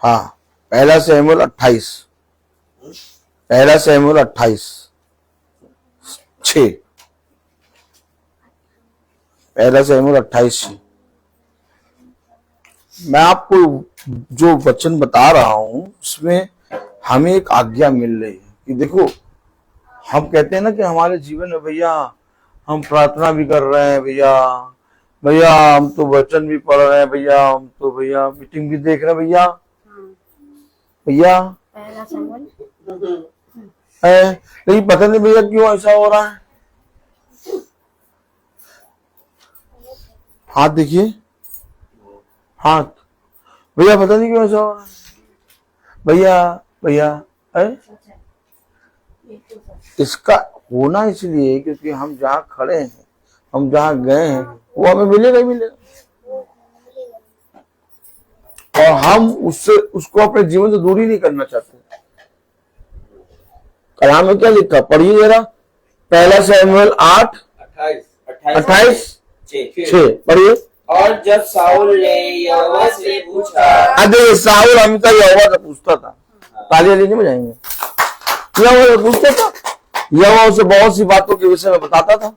हाँ, पहला शमूएल 28, पहला शमूएल 28:6, पहला शमूएल 28:6। मैं आपको जो वचन बता रहा हूं उसमें हमें एक आज्ञा मिल रही है कि देखो, हम कहते हैं ना कि हमारे जीवन में भैया हम प्रार्थना भी कर रहे हैं, भैया हम तो वचन भी पढ़ रहे हैं, भैया हम तो भैया मीटिंग भी देख रहे हैं, भैया पहला शमूएल है, लेकिन पता नहीं भैया क्यों ऐसा हो रहा है। हाथ देखिए, हाथ, भैया पता नहीं क्यों ऐसा हो रहा है, भैया है। इसका होना इसलिए क्योंकि हम जहाँ खड़े हैं, हम जहाँ गए हैं, वो हमें मिलेगा ही मिलेगा, और हम उसको अपने जीवन से दूरी नहीं करना चाहते। कलाम में क्या लिखा, पढ़िए जरा, पहला शमूएल 8:28 पढ़िए। और जब शाऊल ने यहोवा से पूछा, अरे शाऊल हमेशा यहोवा से पूछता था, तालियां नहीं बजाएंगे, यहोवा से पूछता था, यहोवा उसे बहुत सी बातों के विषय में बताता था।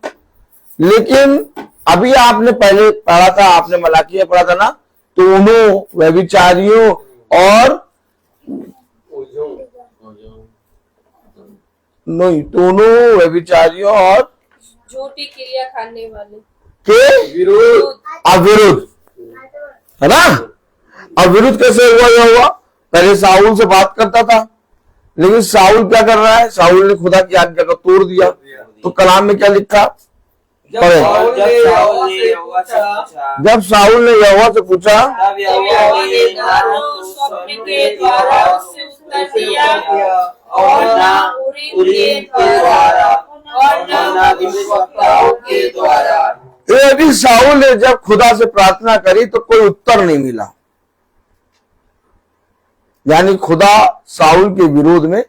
लेकिन अभी आपने पहले पढ़ा था, आपने मलाकिया पढ़ा था ना, दोनों व्यभिचारियों और नहीं, दोनों व्यभिचारियों और झूठी क्रिया खाने वाले के विरोध, अविरुद्ध, है ना। अविरुद्ध कैसे हुआ? यह हुआ पहले साउल से बात करता था, लेकिन साउल क्या कर रहा है? साउल ने खुदा की आज्ञा को तोड़ दिया। तो कलाम में क्या लिखा? पढ़े। जब साउल ने यहोवा से पूछा तब यहोवा ने ना तो स्वप्न के द्वारा उससे उत्तर दिया और ना उरीम के द्वारा और ना भविष्यवक्ताओं के द्वारा। यदि साउल ने जब खुदा से प्रार्थना करी तो कोई उत्तर नहीं मिला, यानी खुदा साउल के विरोध में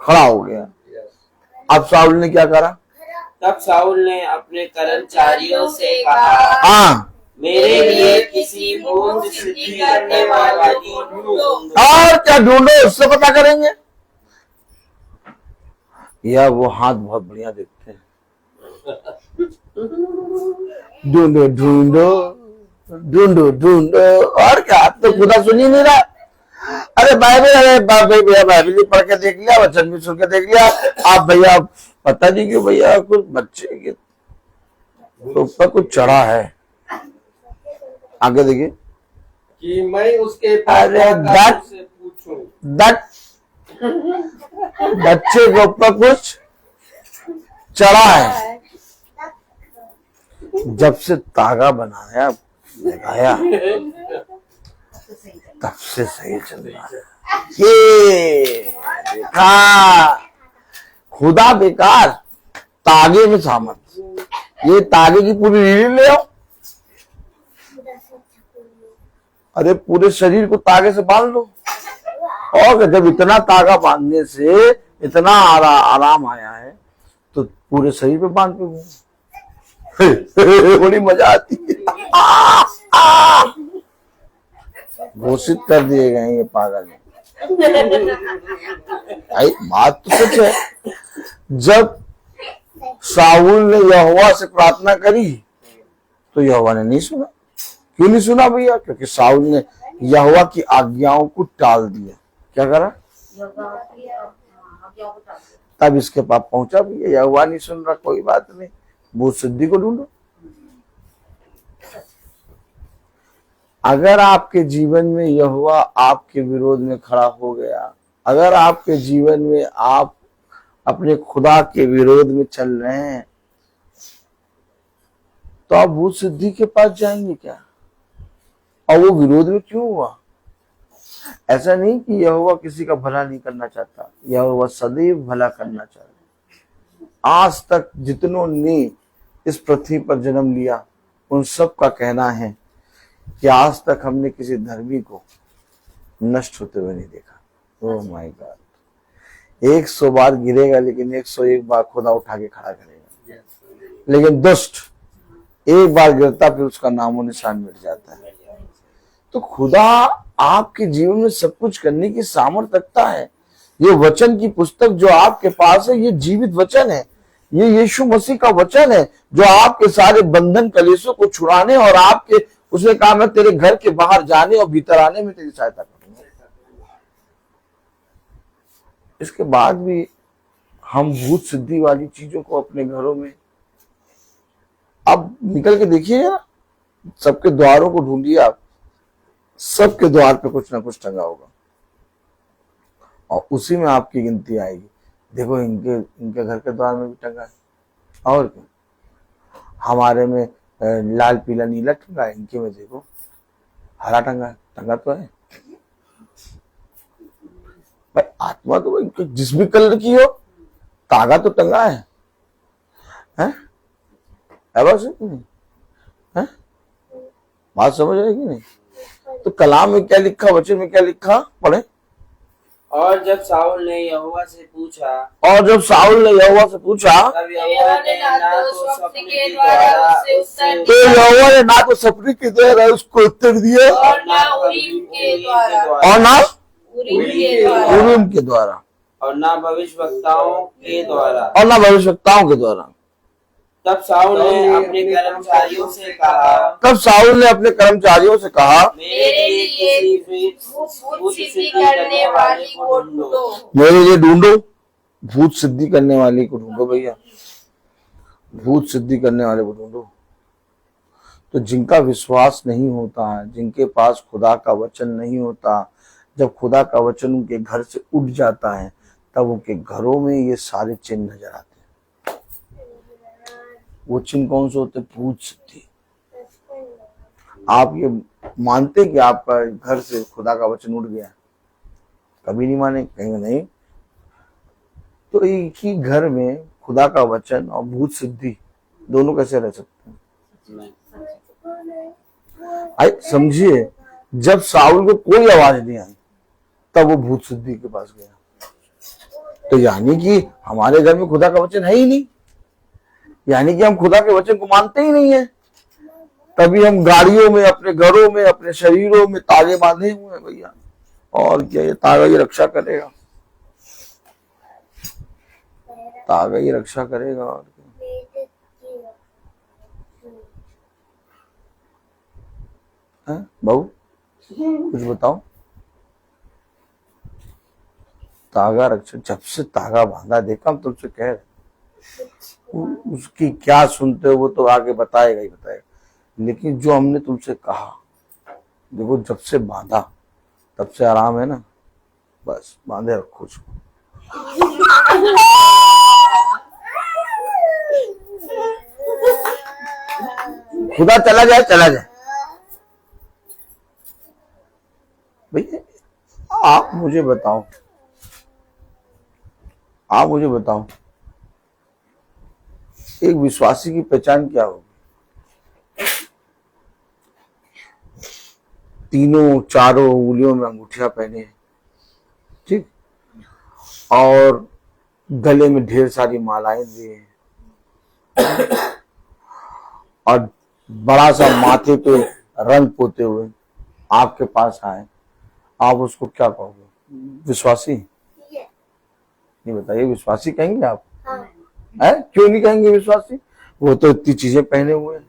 खड़ा हो गया। अब साउल ने क्या करा? तब साउल ने अपने कर्मचारियों से कहा, हाँ, मेरे लिए किसी भूत सिद्धि करने वाला ढूंढो। और क्या ढूंढो? उससे पता करेंगे। या वो हाथ बहुत बढ़िया देखते हैं। ढूंढो ढूंढो ढूंढो ढूंढो, और क्या? अब तो खुदा सुन ही नहीं रहा। अरे भैया बाइबल भी पढ़ के देख लिया, वचन भी सुन के देख लिया, आप भैया पता नहीं क्यों भैया कुछ बच्चे के ऊपर कुछ चढ़ा है। आगे देखिए कि मैं उसके अरे दट से पूछूं। दट बच्चे के ऊपर कुछ चढ़ा है। जब से तागा बनाया लगाया तब से सही चल रहा है। ये देखा, खुदा बेकार, तागे में सामर्थ। ये तागे की पूरी रील ले आओ, अरे पूरे शरीर को तागे से बांध लो। और जब इतना तागा बांधने से इतना आराम आया है तो पूरे शरीर पे बांध के घूमो। बड़ी मजा आती है। घोषित कर दिए गए ये पागल। बात तो सच है। जब साउल ने यहोवा से प्रार्थना करी तो यहोवा ने नहीं सुना। क्यों नहीं सुना भैया? क्योंकि साउल ने यहोवा की आज्ञाओं को टाल दिया। क्या करा? तब इसके पास पहुंचा भी, यहोवा नहीं सुन रहा, कोई बात नहीं, भूत सिद्धि को ढूंढो। अगर आपके जीवन में यहोवा आपके विरोध में खड़ा हो गया, अगर आपके जीवन में आप अपने खुदा के विरोध में चल रहे हैं, तो आप भूत सिद्धि के पास जाएंगे क्या? और वो विरोध में क्यों हुआ? ऐसा नहीं कि यहोवा किसी का भला नहीं करना चाहता, यहोवा सदैव भला करना चाहता। आज तक जितनों ने इस पृथ्वी पर जन्म लिया उन सब का कहना है कि आज तक हमने किसी धर्मी को नष्ट होते हुए नहीं देखा। Oh my God. 100 बार गिरेगा लेकिन 101 बार खुदा उठा के खड़ा करेगा। लेकिन दुष्ट एक बार गिरता फिर उसका नामो निशान मिट जाता है। तो खुदा आपके जीवन में सब कुछ करने की सामर्थ्य रखता है। ये वचन की पुस्तक जो आपके पास है, ये जीवित वचन है। ये यीशु मसीह का वचन है जो आपके सारे बंधन कलेशों को छुड़ाने और आपके, उसने कहा मैं तेरे घर के बाहर जाने और भीतर आने में तेरी सहायता करूंगा। इसके बाद भी हम भूत सिद्धि वाली चीजों को अपने घरों में, अब निकल के देखिए ना, सबके द्वारों को ढूंढिए आप, सबके द्वार पे कुछ ना कुछ टंगा होगा और उसी में आपकी गिनती आएगी। देखो इनके घर के द्वार में भी टंगा है, और क्या, हमारे में लाल पीला नीला टंगा है, इनके में देखो हरा टंगा है, टंगा तो है भाई। आत्मा तो भाई जिस भी कलर की हो, तागा तो टंगा है, हैं? है? बात समझ आएगी नहीं? तो कलाम में क्या लिखा, वचन में क्या लिखा, पढ़े। और जब साउल ने यहोवा से पूछा, तब यहोवा ने ना तो स्वप्न के द्वारा उससे तो यहोवा ने ना तो सपने के द्वारा उसको उत्तर दिया और ना उरीम के द्वारा और ना उरीम के द्वारा उरीम के द्वारा और ना भविष्यवक्ताओं के द्वारा। और ना भविष्यवक्ताओं के द्वारा। तब साउल ने अपने कर्मचारियों से कहा, मेरे लिए किसी भूत सिद्धि करने वाली को ढूंढो। मेरे लिए ढूंढो, भूत सिद्धि करने वाली को ढूंढो भैया, भूत सिद्धि करने वाले को ढूंढो। तो जिनका विश्वास नहीं होता है, जिनके पास खुदा का वचन नहीं होता, जब खुदा का वचन उनके घर से उठ जाता है तब उनके घरों में ये सारे चिन्ह नजर आते हैं। वो चिन्ह कौन से होते? भूत सिद्धि। आप ये मानते कि आपका घर से खुदा का वचन उठ गया? कभी नहीं माने, कहेंगे नहीं। तो एक ही घर में खुदा का वचन और भूत सिद्धि दोनों कैसे रह सकते हैं? आई समझिए, जब साउल को कोई आवाज नहीं आई तब वो भूत सिद्धि के पास गया। तो यानी कि हमारे घर में खुदा का वचन है ही नहीं, यानी कि हम खुदा के वचन को मानते ही नहीं है। तभी हम गाड़ियों में, अपने घरों में, अपने शरीरों में तागे बांधे हुए हैं भैया। और क्या ये तागा ही रक्षा करेगा? तागा ही रक्षा करेगा और क्या? बहू कुछ बताओ। तागा रक्षा, जब से तागा बांधा देखा, हम तुमसे कह रहे उसकी क्या सुनते हो वो तो आगे बताएगा ही बताएगा। लेकिन जो हमने तुमसे कहा, देखो जब से बांधा तब से आराम है ना, बस बांधे रखो उसको। खुदा चला जाए चला जाए। भैया आप मुझे बताओ, आप मुझे बताओ, एक विश्वासी की पहचान क्या होगी? तीनों चारों उंगलियों में अंगूठियां पहने, ठीक, और गले में ढेर सारी मालाएं दिए, और बड़ा सा माथे पे रंग पोते हुए आपके पास आए, आप उसको क्या कहोगे? विश्वासी? नहीं बताइए, विश्वासी कहेंगे आप? है? क्यों नहीं कहेंगे विश्वासी? वो तो इतनी चीजें पहने हुए हैं।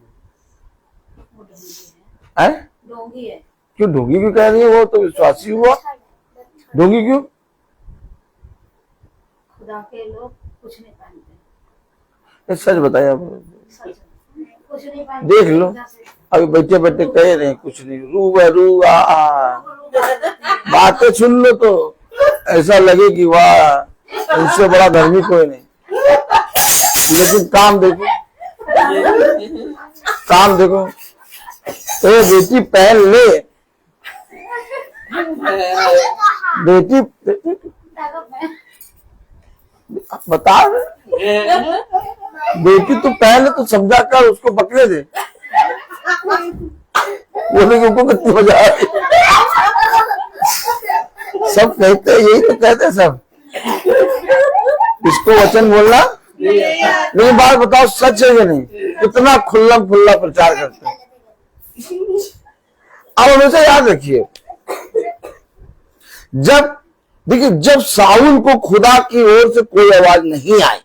डोंगी है। क्यों ढोंगी क्यों कह रही है? वो तो विश्वासी हुआ, ढोंगी क्यों? खुदा के लोग कुछ नहीं पहनते। ये सच बताइए आप। कुछ नहीं पहनते। देख लो, अभी बैठे बैठे कह रहे हैं कुछ नहीं, रू बातें सुन लो तो ऐसा लगे कि वाह, इससे बड़ा धर्मी कोई नहीं। लेकिन काम देखो, काम देखो। ए बेटी पहन ले, बेटी बता रहे, बेटी तू पहन ले, तो समझा कर उसको पकड़े दे। बोले कि उनको कितनी मजा आ रही। सब कहते हैं, यही तो कहते हैं सब, इसको वचन बोलना। नहीं, बात बताओ, सच है या नहीं? कितना खुल्ला खुल्ला प्रचार करते हैं। अब हमेशा याद रखिए, जब देखिए, जब साउल को खुदा की ओर से कोई आवाज नहीं आई,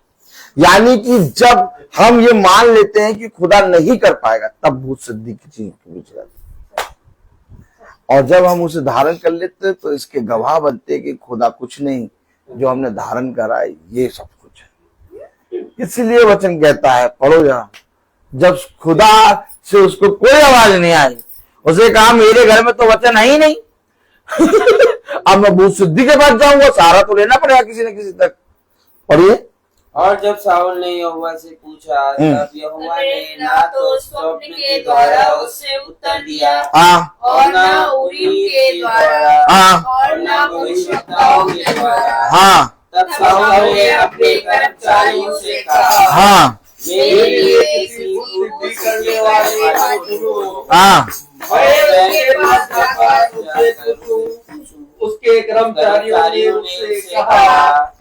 यानी कि जब हम ये मान लेते हैं कि खुदा नहीं कर पाएगा, तब भूत सिद्धि की चीज के बीच रहती। और जब हम उसे धारण कर लेते तो इसके गवाह बनते हैं कि खुदा कुछ नहीं, जो हमने धारण करा है ये सब कुछ है। इसलिए वचन कहता है, पढ़ो जरा, जब खुदा से उसको कोई आवाज नहीं आई, उसे कहा मेरे घर में तो वचन है ही नहीं। अब मैं भूत सिद्धि के पास जाऊंगा, सहारा तो लेना पड़ेगा किसी न किसी तक। पढ़िए। और जब साउल ने यहोवा से पूछा, तब यहोवा ने ना तो स्वप्न के द्वारा उससे उत्तर दिया, और ना उरीम के द्वारा, और ना भविष्यवक्ताओं के द्वारा। तब साउल ने अपने कर्मचारियों से कहा, मेरे लिए किसी सिद्धि करने वाले उसके कर्मचारियों ने उससे कहा,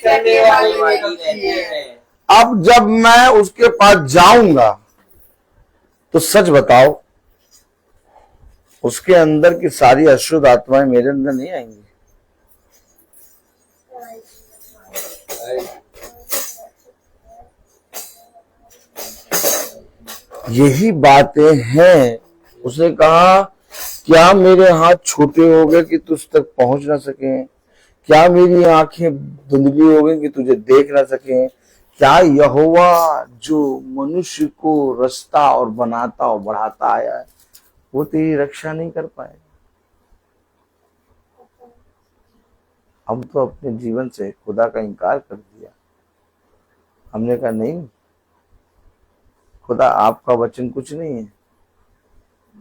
करने वाले हैं। अब जब मैं उसके पास जाऊंगा तो सच बताओ, उसके अंदर की सारी अशुद्ध आत्माएं मेरे अंदर नहीं आएंगी। यही बातें हैं। उसने कहा, क्या मेरे हाथ छोटे हो गए कि तुझ तक पहुंच ना सके? क्या मेरी आंखें धुंधली हो गई कि तुझे देख ना सके? क्या यहोवा जो मनुष्य को रास्ता और बनाता और बढ़ाता आया है, वो तेरी रक्षा नहीं कर पाएगा? हम तो अपने जीवन से खुदा का इनकार कर दिया। हमने कहा नहीं, खुदा आपका वचन कुछ नहीं है,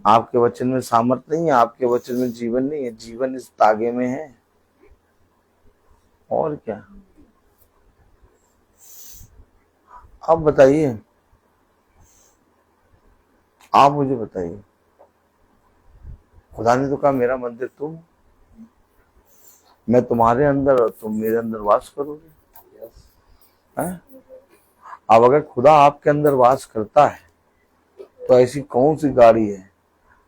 आपके वचन में सामर्थ नहीं है, आपके वचन में जीवन नहीं है, जीवन इस तागे में है। और क्या? अब बताइए, आप मुझे बताइए, खुदा ने तो कहा मेरा मंदिर तुम, मैं तुम्हारे अंदर और तुम मेरे अंदर वास करोगे। हैं? अब अगर खुदा आपके अंदर वास करता है तो ऐसी कौन सी गाड़ी है,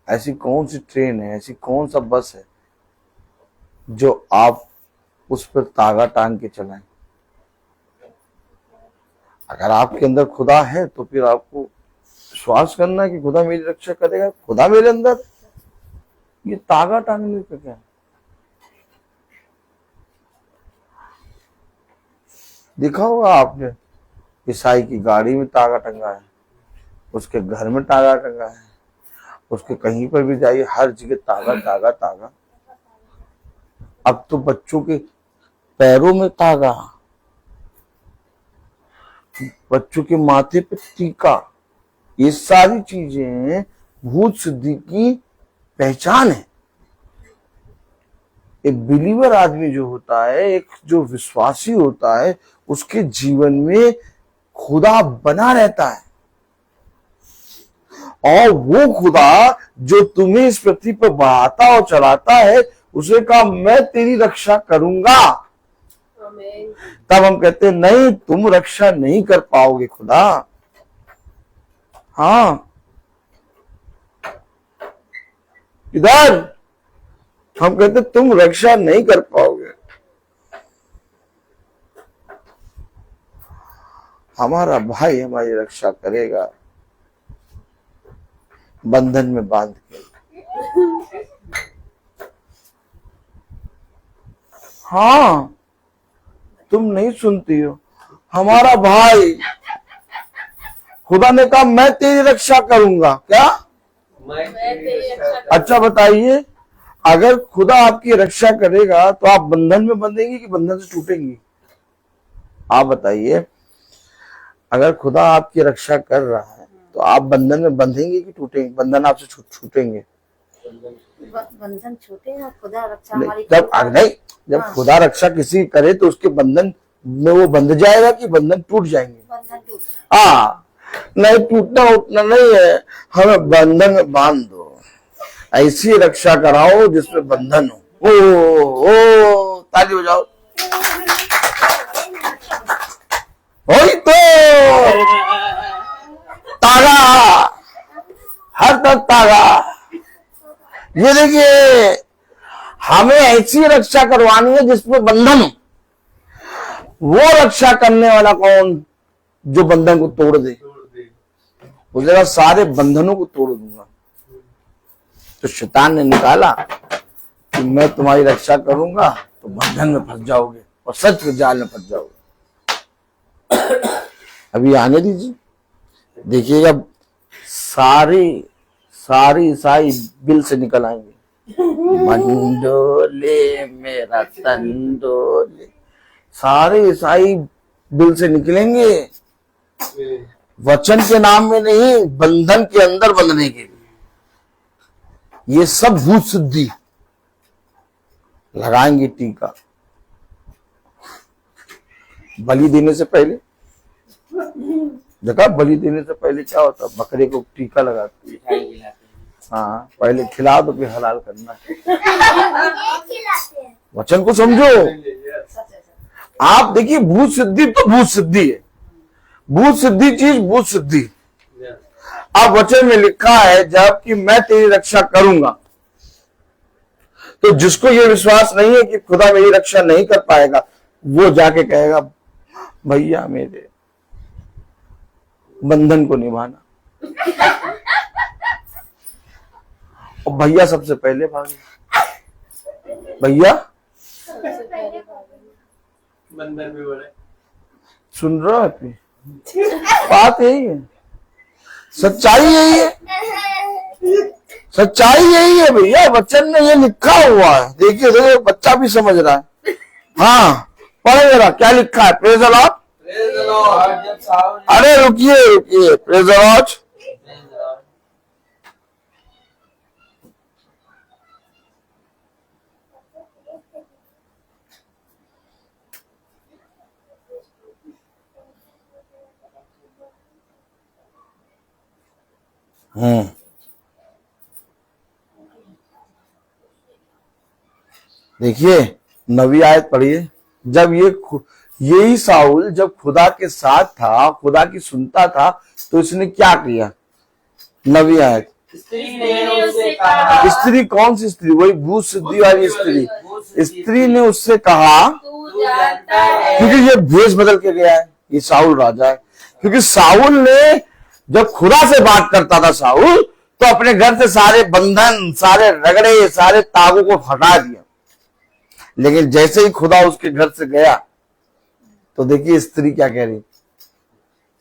ऐसी कौन सी ट्रेन है, ऐसी कौन सा बस है जो आप उस पर तागा टांग के चलाएं? अगर आपके अंदर खुदा है तो फिर आपको विश्वास करना है कि खुदा मेरी रक्षा करेगा। खुदा मेरे अंदर, ये तागा टांगने का क्या? देखा होगा आपने, ईसाई की गाड़ी में तागा टंगा है, उसके घर में तागा टंगा है, उसके कहीं पर भी जाइए हर जगह तागा तागा तागा। अब तो बच्चों के पैरों में तागा, बच्चों के माथे पे टीका, ये सारी चीजें भूत सिद्धि की पहचान है। एक बिलीवर आदमी जो होता है, एक जो विश्वासी होता है, उसके जीवन में खुदा बना रहता है। और वो खुदा जो तुम्हें इस पृथ्वी पर बढ़ाता और चलाता है, उसे कहा मैं तेरी रक्षा करूंगा। तब हम कहते हैं नहीं, तुम रक्षा नहीं कर पाओगे खुदा। हाँ, इधर हम कहते तुम रक्षा नहीं कर पाओगे। हमारा भाई हमारी रक्षा करेगा, बंधन में बांध के। हाँ, तुम नहीं सुनती हो, हमारा भाई, खुदा ने कहा मैं तेरी रक्षा करूंगा। क्या? अच्छा बताइए, अगर खुदा आपकी रक्षा करेगा तो आप बंधन में बंधेंगे कि बंधन से टूटेंगी? आप बताइए, अगर खुदा आपकी रक्षा कर रहा है तो आप बंधन में बंधेंगे कि टूटेंगे? बंधन आपसे छूटेंगे? बंधन छूटेगा, खुदा रक्षा हमारी। जब खुदा रक्षा किसी करे तो उसके बंधन में वो बंध जाएगा कि बंधन टूट जाएंगे? बंधन टूट। हाँ, नहीं टूटना उतना नहीं है, हमें बंधन में बांध दो, ऐसी रक्षा कराओ जिसमें बंधन हो। ओ ताली बजाओ। वही तो तागा, हर तरफ तागा। ये देखिए, हमें ऐसी रक्षा करवानी है जिसमें बंधन हो। वो रक्षा करने वाला कौन? जो बंधन को तोड़ दे। उसने सारे बंधनों को तोड़ दूंगा। तो शैतान ने निकाला कि मैं तुम्हारी रक्षा करूंगा तो बंधन में फंस जाओगे और सच के जाल में फंस जाओगे। अभी आने दीजिए, देखिएगा सारी ईसाई बिल से निकल आएंगे। मंडोले मेरा तंडोले, सारे ईसाई बिल से निकलेंगे, वचन के नाम में नहीं, बंधन के अंदर बंधने के लिए। ये सब भूत सिद्धि लगाएंगे टीका। बलि देने से पहले देखा, बलि देने से पहले क्या होता? बकरे को टीका लगाते। हाँ, पहले खिला दो फिर हलाल करना। वचन को समझो। आप देखिए, भूत सिद्धि तो भूत सिद्धि है, भूत सिद्धि चीज भूत सिद्धि। अब वचन में लिखा है जबकि मैं तेरी रक्षा करूंगा, तो जिसको ये विश्वास नहीं है कि खुदा मेरी रक्षा नहीं कर पाएगा, वो जाके कहेगा भैया मेरे बंधन को निभाना। और भैया सबसे पहले भागे। भैया बंधन में बड़े। सुन रहे हो आप? बात यही है, सच्चाई यही है, सच्चाई यही है भैया। वचन में ये लिखा हुआ है, देखिए देखिए बच्चा भी समझ रहा है। हाँ पढ़े जरा क्या लिखा है। Praise the lord. Praise the Lord. जब साउल अरे रुकिए रुकिए, प्रेज द लॉर्ड। देखिए 9वीं आयत पढ़िए। जब यही साउल जब खुदा के साथ था, खुदा की सुनता था, तो इसने क्या किया। 9वीं आयत। स्त्री ने उससे कहा, स्त्री कौन सी स्त्री? वही भूत सिद्धि वाली स्त्री। स्त्री ने उससे कहा, तू जानता है क्योंकि ये भेष बदल के गया है, ये साउल राजा है। क्योंकि साउल ने जब खुदा से बात करता था साउल, तो अपने घर से सारे बंधन, सारे रगड़े, सारे ताबू को हटा दिया। लेकिन जैसे ही खुदा उसके घर से गया, तो देखिए स्त्री क्या कह रही।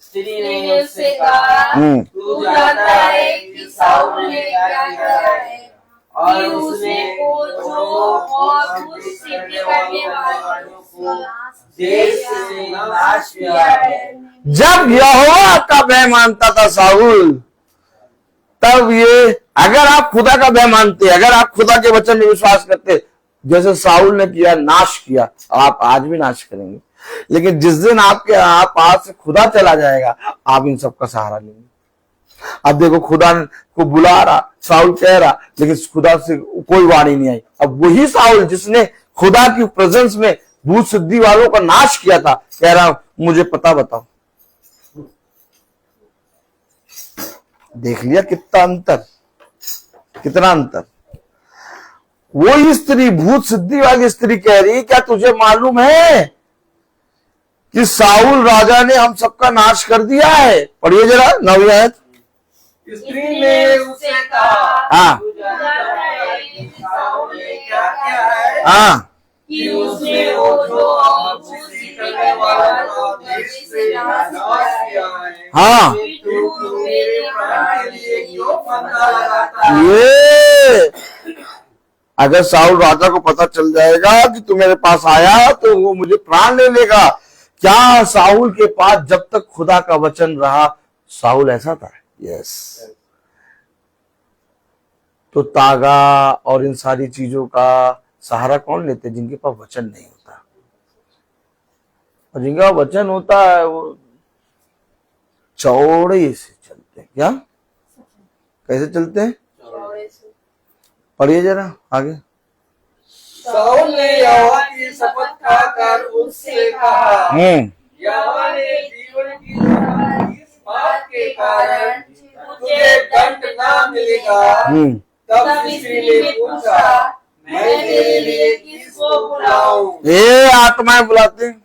स्त्री ने उससे कहा, तू जानता है कि साउल ने क्या किया है और उसने जो और कुछ सिद्धि करने वालों को देश से नाश किया है। जब यहोवा का भय मानता था साउल, तब ये, अगर आप खुदा का भय मानते, अगर आप खुदा के वचन में विश्वास करते, जैसे साउल ने किया, नाश किया, आप आज भी नाश करेंगे। लेकिन जिस दिन आपके आप आज से खुदा चला जाएगा, आप इन सब का सहारा लेंगे। अब देखो खुदा को बुला रहा, साउल कह रहा, लेकिन खुदा से कोई वाणी नहीं आई। अब वही साउल जिसने खुदा की प्रेजेंस में भूत सिद्धि वालों का नाश किया था, कह रहा मुझे पता बताओ। देख लिया कितना अंतर, कितना अंतर। वो स्त्री, भूत सिद्धि वाली स्त्री कह रही, क्या तुझे मालूम है कि साउल राजा ने हम सबका नाश कर दिया है। पढ़िए जरा 9वीं आयत। स्त्री ने उससे कहा, हाँ तू जानता है कि साउल ने क्या किया है हाँ कि उसने वो जो और कुछ सिद्धि करने वालों को देश से नाश किया है। हाँ, तू मेरे प्राण के लिए क्यों फंदा लगाता है? ये अगर साउल राजा को पता चल जाएगा कि तू मेरे पास आया, तो वो मुझे प्राण ले लेगा। क्या साउल के पास जब तक खुदा का वचन रहा, साउल ऐसा था। यस। तो तागा और इन सारी चीजों का सहारा कौन लेते? जिनके पास वचन नहीं होता। और जिनका वचन होता है वो चौड़े से चलते हैं। क्या कैसे चलते हैं? पढ़िए जरा आगे। साउल ने यहोवा की शपथ खाकर उससे कहा, यहोवा ने जीवन की इस बात के कारण तुझे दंड ना मिलेगा। तब स्त्री ने पूछा, मैं तेरे लिए किसको बुलाऊं? ये आत्माएं बुलाते हैं।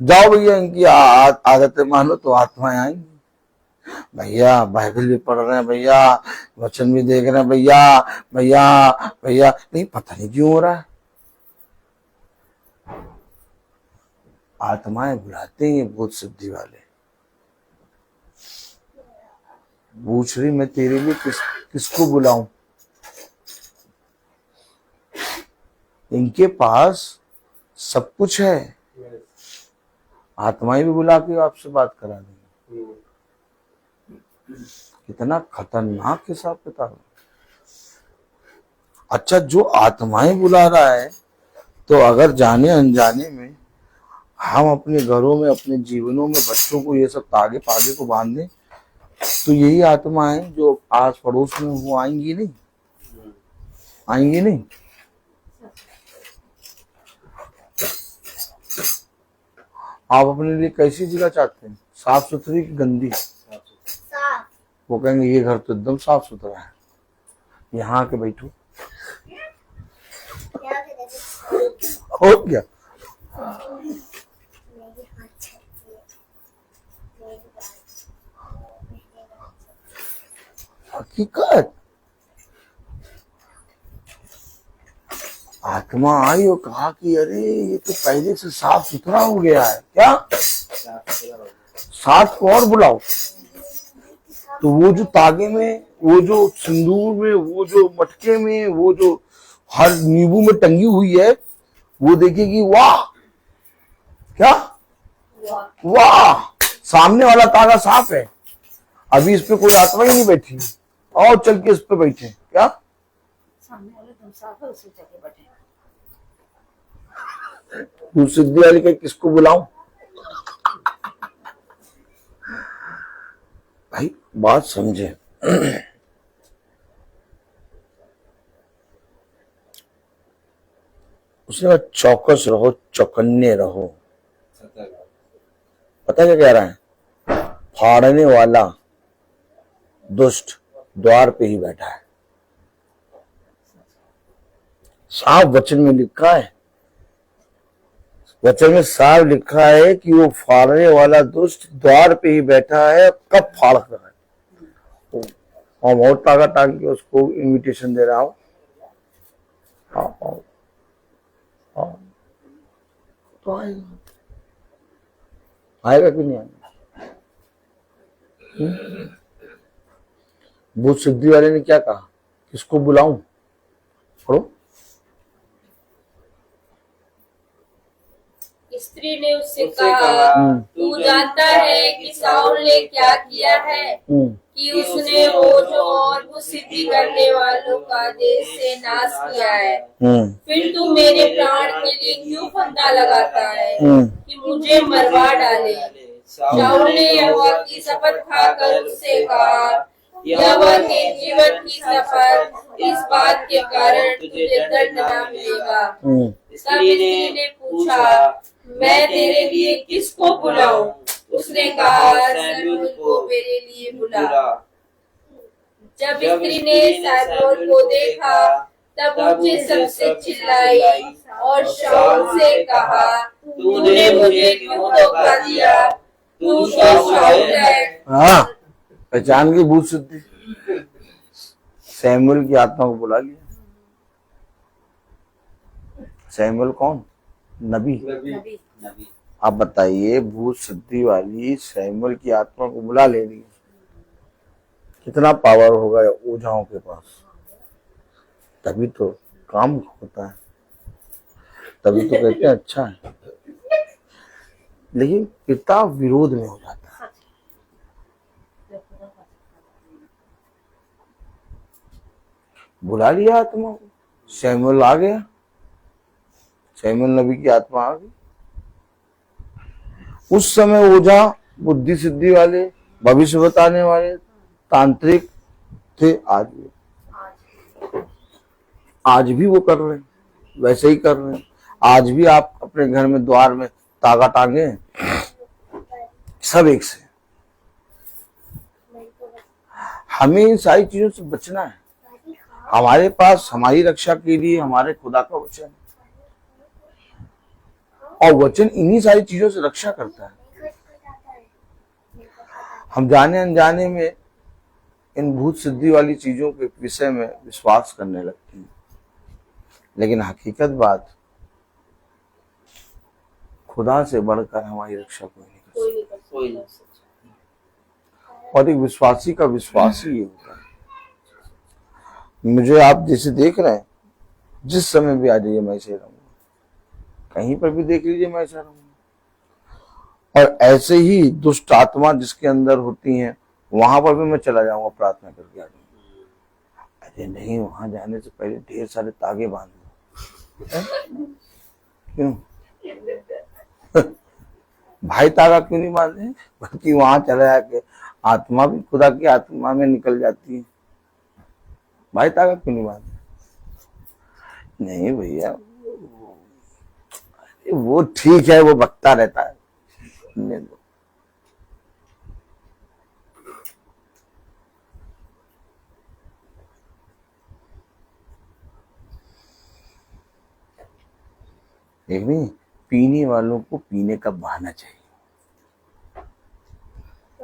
जाओ भैया, इनकी आदतें मानो तो आत्माएं आएंगी। भैया बाइबल भी पढ़ रहे हैं, भैया वचन भी देख रहे हैं, भैया भैया भैया, नहीं पता नहीं क्यों हो रहा है। आत्माएं बुलाते हैं ये भूत सिद्धि वाले। पूछ रही मैं तेरे लिए किसको बुलाऊं। इनके पास सब कुछ है, आत्माएं भी बुला के आपसे बात करा देंगे। कितना खतरनाक हिसाब किताब। अच्छा, जो आत्माएं बुला रहा है, तो अगर जाने अनजाने में हम अपने घरों में, अपने जीवनों में बच्चों को ये सब तागे पागे को बांध दें, तो यही आत्माएं जो आस पड़ोस में वो आएंगी नहीं, आएंगी नहीं। आप अपने लिए कैसी जगह चाहते हैं? साफ सुथरी की गंदी? वो कहेंगे ये घर तो एकदम साफ सुथरा है, यहाँ के बैठो। हो गया। हकीकत आत्मा आई और कहा कि अरे ये तो पहले से साफ सुथरा हो गया है। क्या? सात को और बुलाओ। तो वो जो तागे में, वो जो सिंदूर में, वो जो मटके में, वो जो हर नींबू में टंगी हुई है, वो देखेगी, वाह क्या, वाह सामने वाला तागा साफ है, अभी इस पे कोई आत्मा ही नहीं बैठी, और चल के इस पे बैठे। क्या? सामने वाले तुम साफ है, उसी जगह बैठे। भूत सिद्धि वाली के किसको बुलाऊं? भाई बात समझे। उसने कहा चौकस रहो, चौकन्ने रहो। पता क्या कह रहा है? फाड़ने वाला दुष्ट द्वार पे ही बैठा है। साफ वचन में लिखा है, वचन में साफ लिखा है कि वो फाड़ने वाला दुष्ट द्वार पे ही बैठा है। कब फाड़ रहा है? और और तागा टांग के उसको इनविटेशन दे रहा हूं, आओ आओ आओ। तो आएगा, आएगा कि नहीं आएगा? भूत सिद्धि वाले ने क्या कहा? किसको बुलाऊं? पढ़ो। स्त्री ने उससे कहा, तू जानता है कि साउल ने क्या किया है, कि उसने ओझों और भूत सिद्धि करने वालों का देश से नाश किया है। फिर तू मेरे प्राण के लिए क्यों फंदा लगाता है कि मुझे मरवा डाले? शाऊल ने यहोवा की शपथ खाकर उससे कहा, यहोवा के जीवन की शपथ, इस बात के कारण तुझे दंड न मिलेगा। तब स्त्री ने पूछा, मैं तेरे लिए किसको बुलाऊं? उसने कहा, शमूएल को मेरे लिए बुला। जब स्त्री ने शमूएल को देखा, तब ऊंचे शब्द से चिल्लाई और शाऊल से कहा, तूने मुझे क्यों धोखा दिया? तू तो शाऊल है। हाँ, पहचान की भूत सिद्धि। शमूएल की आत्मा को बुला लिया। शमूएल कौन? नबी। आप बताइए, भूत सिद्धि वाली शमूएल की आत्मा को बुला ले रही है, कितना पावर होगा ओझाओं के पास? तभी तो काम होता है, तभी तो कहते हैं अच्छा है। लेकिन पिता विरोध में हो जाता है। बुला लिया आत्मा को, शमूएल आ गया, शमूएल नबी की आत्मा आ गई। उस समय ओझा, बुद्धि सिद्धि वाले, भविष्य बताने वाले, तांत्रिक थे। आज भी वो कर रहे हैं, वैसे ही कर रहे हैं। आज भी आप अपने घर में द्वार में तागा टांगे, सब एक से। हमें इन सारी चीजों से बचना है। हमारे पास हमारी रक्षा के लिए हमारे खुदा का वचन है, और वचन इन्हीं सारी चीजों से रक्षा करता है। हम जाने अनजाने में इन भूत सिद्धि वाली चीजों के विषय में विश्वास करने लगते हैं, लेकिन हकीकत बात, खुदा से बढ़कर हमारी रक्षा कोई नहीं कर सकता। और एक विश्वासी का विश्वास ही ये होता है। मुझे आप जैसे देख रहे हैं, जिस समय भी आ जाइए मैं ऐसे रहूंगा, कहीं पर भी देख लीजिए मैं ऐसा रहूंगा। और ऐसे ही दुष्ट आत्मा जिसके अंदर होती हैं, वहां पर भी मैं चला जाऊंगा, प्रार्थना करके आ जाऊंगा। अरे नहीं, वहां जाने से पहले ढेर सारे तागे बांध लो। क्यों भाई? तागा क्यों नहीं बांधे? बल्कि वहां चला जाके आत्मा भी खुदा की आत्मा में निकल जाती है। भाई तागा क्यों नहीं बांधे? नहीं भैया, वो ठीक है, वो बकता रहता है। एक नहीं, पीने वालों को पीने का बहाना चाहिए।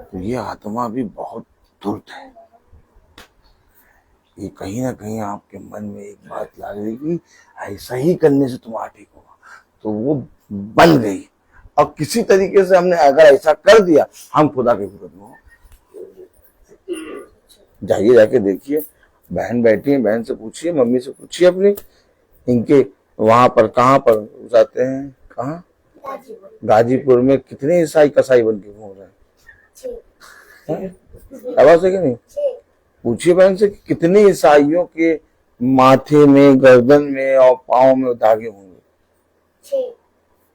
तो ये आत्मा भी बहुत धूर्त है। ये कहीं ना कहीं आपके मन में एक बात ला गई कि ऐसा ही करने से तुम्हारा ठीक होगा, तो वो बन गई। और किसी तरीके से हमने अगर ऐसा कर दिया, हम खुदा के विरुद्ध हो। जाइए, जाके देखिए, बहन बैठी है, बहन से पूछिए, मम्मी से पूछिए अपनी, इनके वहां पर कहाँ पर जाते हैं, कहाँ गाजीपुर में कितने ईसाई कसाई बन के घूम रहे हैं, आवाज है कि नहीं? पूछिए बहन से कि कितने ईसाइयों के माथे में, गर्दन में और पाँव में धागे होंगे।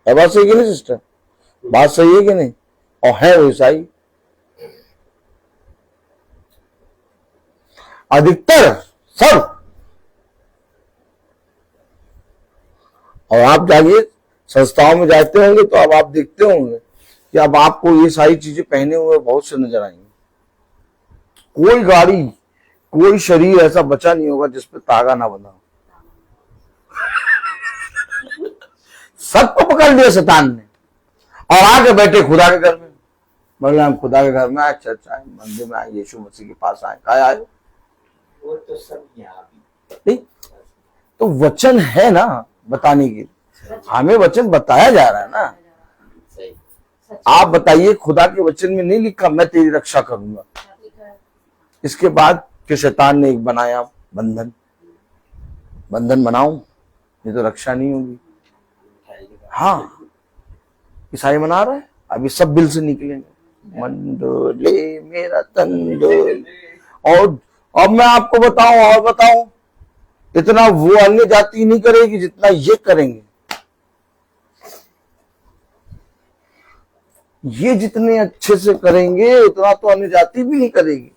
आवाज सही कि नहीं सिस्टर? बात सही है कि नहीं? और है वो ईसाई अधिकतर सब। और आप जाइए संस्थाओं में जाते होंगे तो अब आप देखते होंगे कि अब आपको ये सारी चीजें पहने हुए बहुत से नजर आएंगे। कोई गाड़ी, कोई शरीर ऐसा बचा नहीं होगा जिसपे तागा ना बंधा हो। सबको पकड़ लिया शैतान ने और आके बैठे खुदा के घर में। बोले हम खुदा के घर में आए, चर्च आए, मंदिर में आए, यीशु मसीह के पास आए। कहा आए? वो तो सब यहाँ नहीं, तो वचन है ना बताने के लिए, हमें वचन बताया जा रहा है ना। सही। आप बताइए, खुदा के वचन में नहीं लिखा मैं तेरी रक्षा करूंगा। इसके बाद कि शैतान ने एक बनाया बंधन, बंधन बनाऊं, ये तो रक्षा नहीं होगी। हाँ, ईसाई मना रहा है, अभी सब बिल से निकलेंगे, मंडोले मेरा तंडोल। और अब मैं आपको बताऊं और बताऊं, इतना वो अन्य जाति नहीं करेगी जितना ये करेंगे। ये जितने अच्छे से करेंगे उतना तो अन्य जाति भी नहीं करेगी।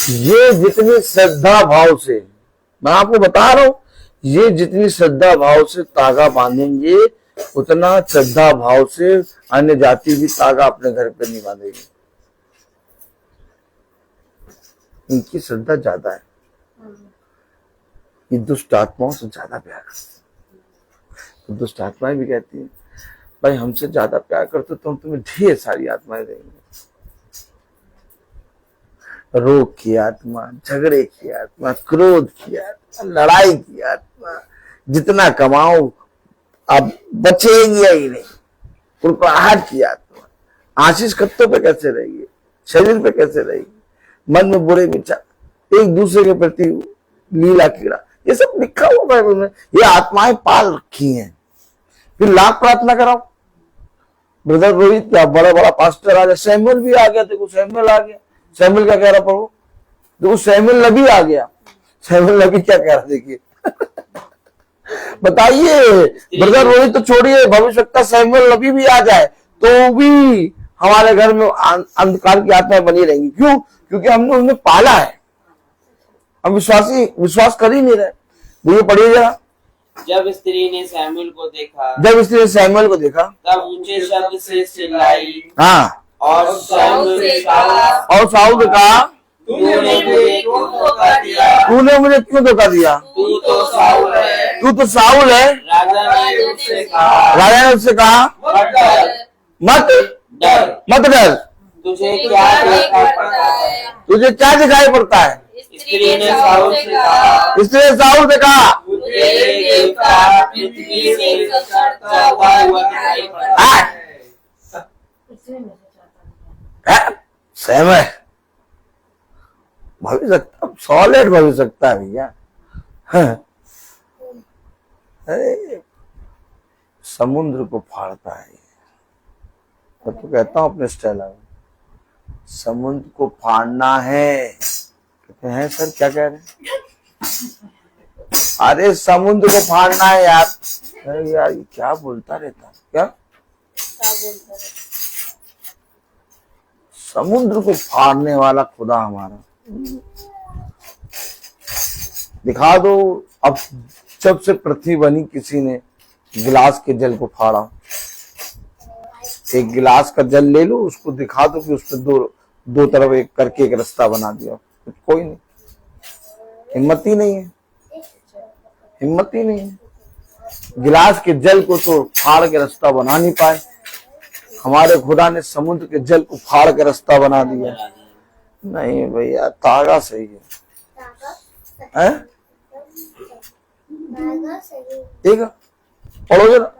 ये जितनी श्रद्धा भाव से, मैं आपको बता रहा हूं, ये जितनी श्रद्धा भाव से तागा बांधेंगे उतना श्रद्धा भाव से अन्य जाति भी तागा अपने घर पे नहीं बांधेगी। इनकी श्रद्धा ज्यादा है, ये दुष्ट आत्माओं से ज्यादा प्यार करते। तो दुष्ट आत्माएं भी कहती है भाई हमसे ज्यादा प्यार करते तो हम तुम्हें ढेर सारी आत्माएं देंगे। रोग की आत्मा, झगड़े की आत्मा, क्रोध की आत्मा, लड़ाई की आत्मा, जितना कमाओ अब बचेगी ही नहीं। कुड़कुड़ाहट की आत्मा, आशीष कत्तों पे कैसे रहेगी, शरीर पे कैसे रहेगी, मन में बुरे विचार, एक दूसरे के प्रति लीला कीड़ा, ये सब लिखा हुआ बाइबल में। ये आत्माएं पाल रखी हैं। फिर लाख प्रार्थना कराओ। ब्रदर रोहित क्या बड़ा बड़ा पास्टर आ गया, सैमुअल भी आ गया, देखो सैमुअल आ गया। सैमुअल क्या कह रहा प्रभु, देखो सैमुअल नबी आ गया। सैमुअल नबी क्या कह रहा देखिए बताइए। ब्रदर रोहित तो छोड़िए, भविष्यवक्ता सैमुअल नबी भी आ जाए तो भी हमारे घर में अंधकार की आत्माएं बनी रहेंगी। क्यों? क्योंकि हमने उन्हें पाला है। हम विश्वास कर ही नहीं रहे। ये पढ़िए जरा। जब स्त्री ने सैमुअल को देखा, जब स्त्री ने सैमुअल को देखा तब ऊंचे शब्द से चिल्लाई, हाँ, और साउल से कहा तूने मुझे क्यों धोखा दिया? तूने मुझे क्यों धोखा दिया? तू तो साउल है। तू तो साउल है। राजा ने उससे कहा, मत डर, तुझे क्या दिखाई पड़ता है? तुझे क्या दिखाई पड़ता है? स्त्री ने साउल से कहा, तेरे देवता पृथ्वी से सड़ता हुआ दिखाई पड़ता है। सहमय भविष्यवक्ता, सॉलिड भविष्यवक्ता है भैया। अरे समुद्र को फाड़ता है। मैं तो कहता हूं अपने स्टाइल में, समुद्र को फाड़ना है। कहते हैं सर क्या कह रहे हैं? अरे समुद्र को फाड़ना है यार। अरे यार ये क्या बोलता रहता है क्या? समुद्र को फाड़ने वाला खुदा हमारा। दिखा दो। अब जब से पृथ्वी बनी किसी ने गिलास के जल को फाड़ा। एक गिलास का जल ले लो, उसको दिखा दो कि उसमें दो तरफ एक करके एक रास्ता बना दिया। कोई नहीं, हिम्मत ही नहीं है, हिम्मत ही नहीं है। गिलास के जल को तो फाड़ के रास्ता बना नहीं पाए। हमारे खुदा ने समुद्र के जल को फाड़ के रास्ता बना दिया। नहीं भैया, तागा सही है? एक पढ़ो जरा।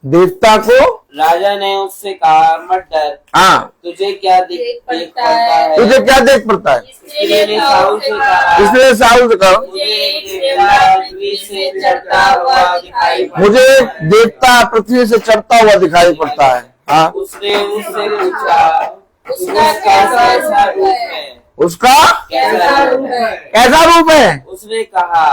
देवता को राजा ने उससे कहा, मत डर, हाँ, तुझे क्या देख पड़ता है? तुझे क्या देख पड़ता है? स्त्री ने साउल से कहा, इसलिए साउल से कहा, मुझे एक देवता पृथ्वी से चढ़ता हुआ दिखाई पड़ा। मुझे देवता पृथ्वी से चढ़ता हुआ दिखाई पड़ता है। हाँ, उसने उससे पूछा, उसका कैसा रूप है? उसका कैसा रूप है? कैसा रूप है? उसने कहा,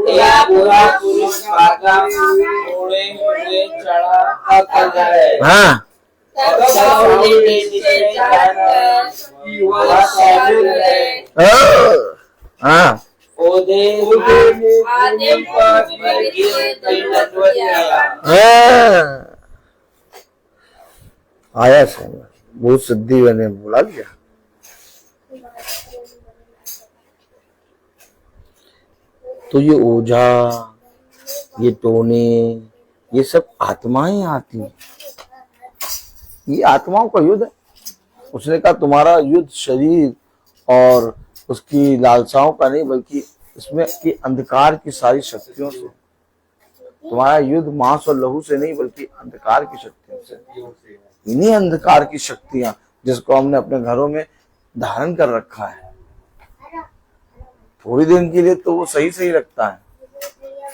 एक बुरा पुरुष भागा घोड़े हुए चढ़ा आता है। हाँ, तब साउल ने निश्चय जानकर कि वह शमूएल है, हाँ, ओधे आदम पर गिर दंडवत किया। आया समय बहुत सिद्धि मैंने बोला दिया। तो ये ओझा, ये टोने, ये सब आत्माएं आती हैं। ये आत्माओं का युद्ध है। उसने कहा तुम्हारा युद्ध शरीर और उसकी लालसाओं का नहीं, बल्कि इसमें की अंधकार की सारी शक्तियों से। तुम्हारा युद्ध मांस और लहू से नहीं, बल्कि अंधकार की शक्तियों से। इन्हीं अंधकार की शक्तियां जिसको हमने अपने घरों में धारण कर रखा है। थोड़ी दिन के लिए तो वो सही सही लगता है,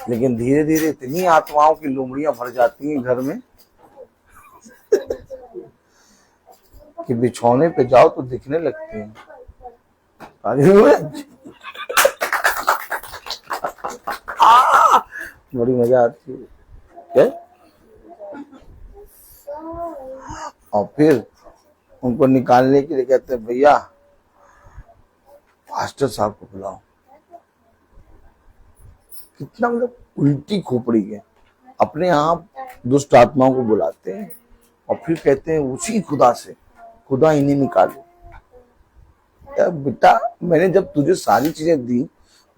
लेकिन धीरे धीरे इतनी आत्माओं की लोमड़ियां भर जाती हैं घर में कि बिछौने पे जाओ तो दिखने लगती हैं। बड़ी मजा आती है क्या? और फिर उनको निकालने के लिए कहते हैं भैया पास्टर साहब को बुलाओ। कितना मतलब उल्टी खोपड़ी है। अपने आप दुष्ट आत्माओं को बुलाते हैं और फिर कहते हैं उसी खुदा से खुदा इन्हें निकालो। यार बेटा, मैंने जब तुझे सारी चीजें दी,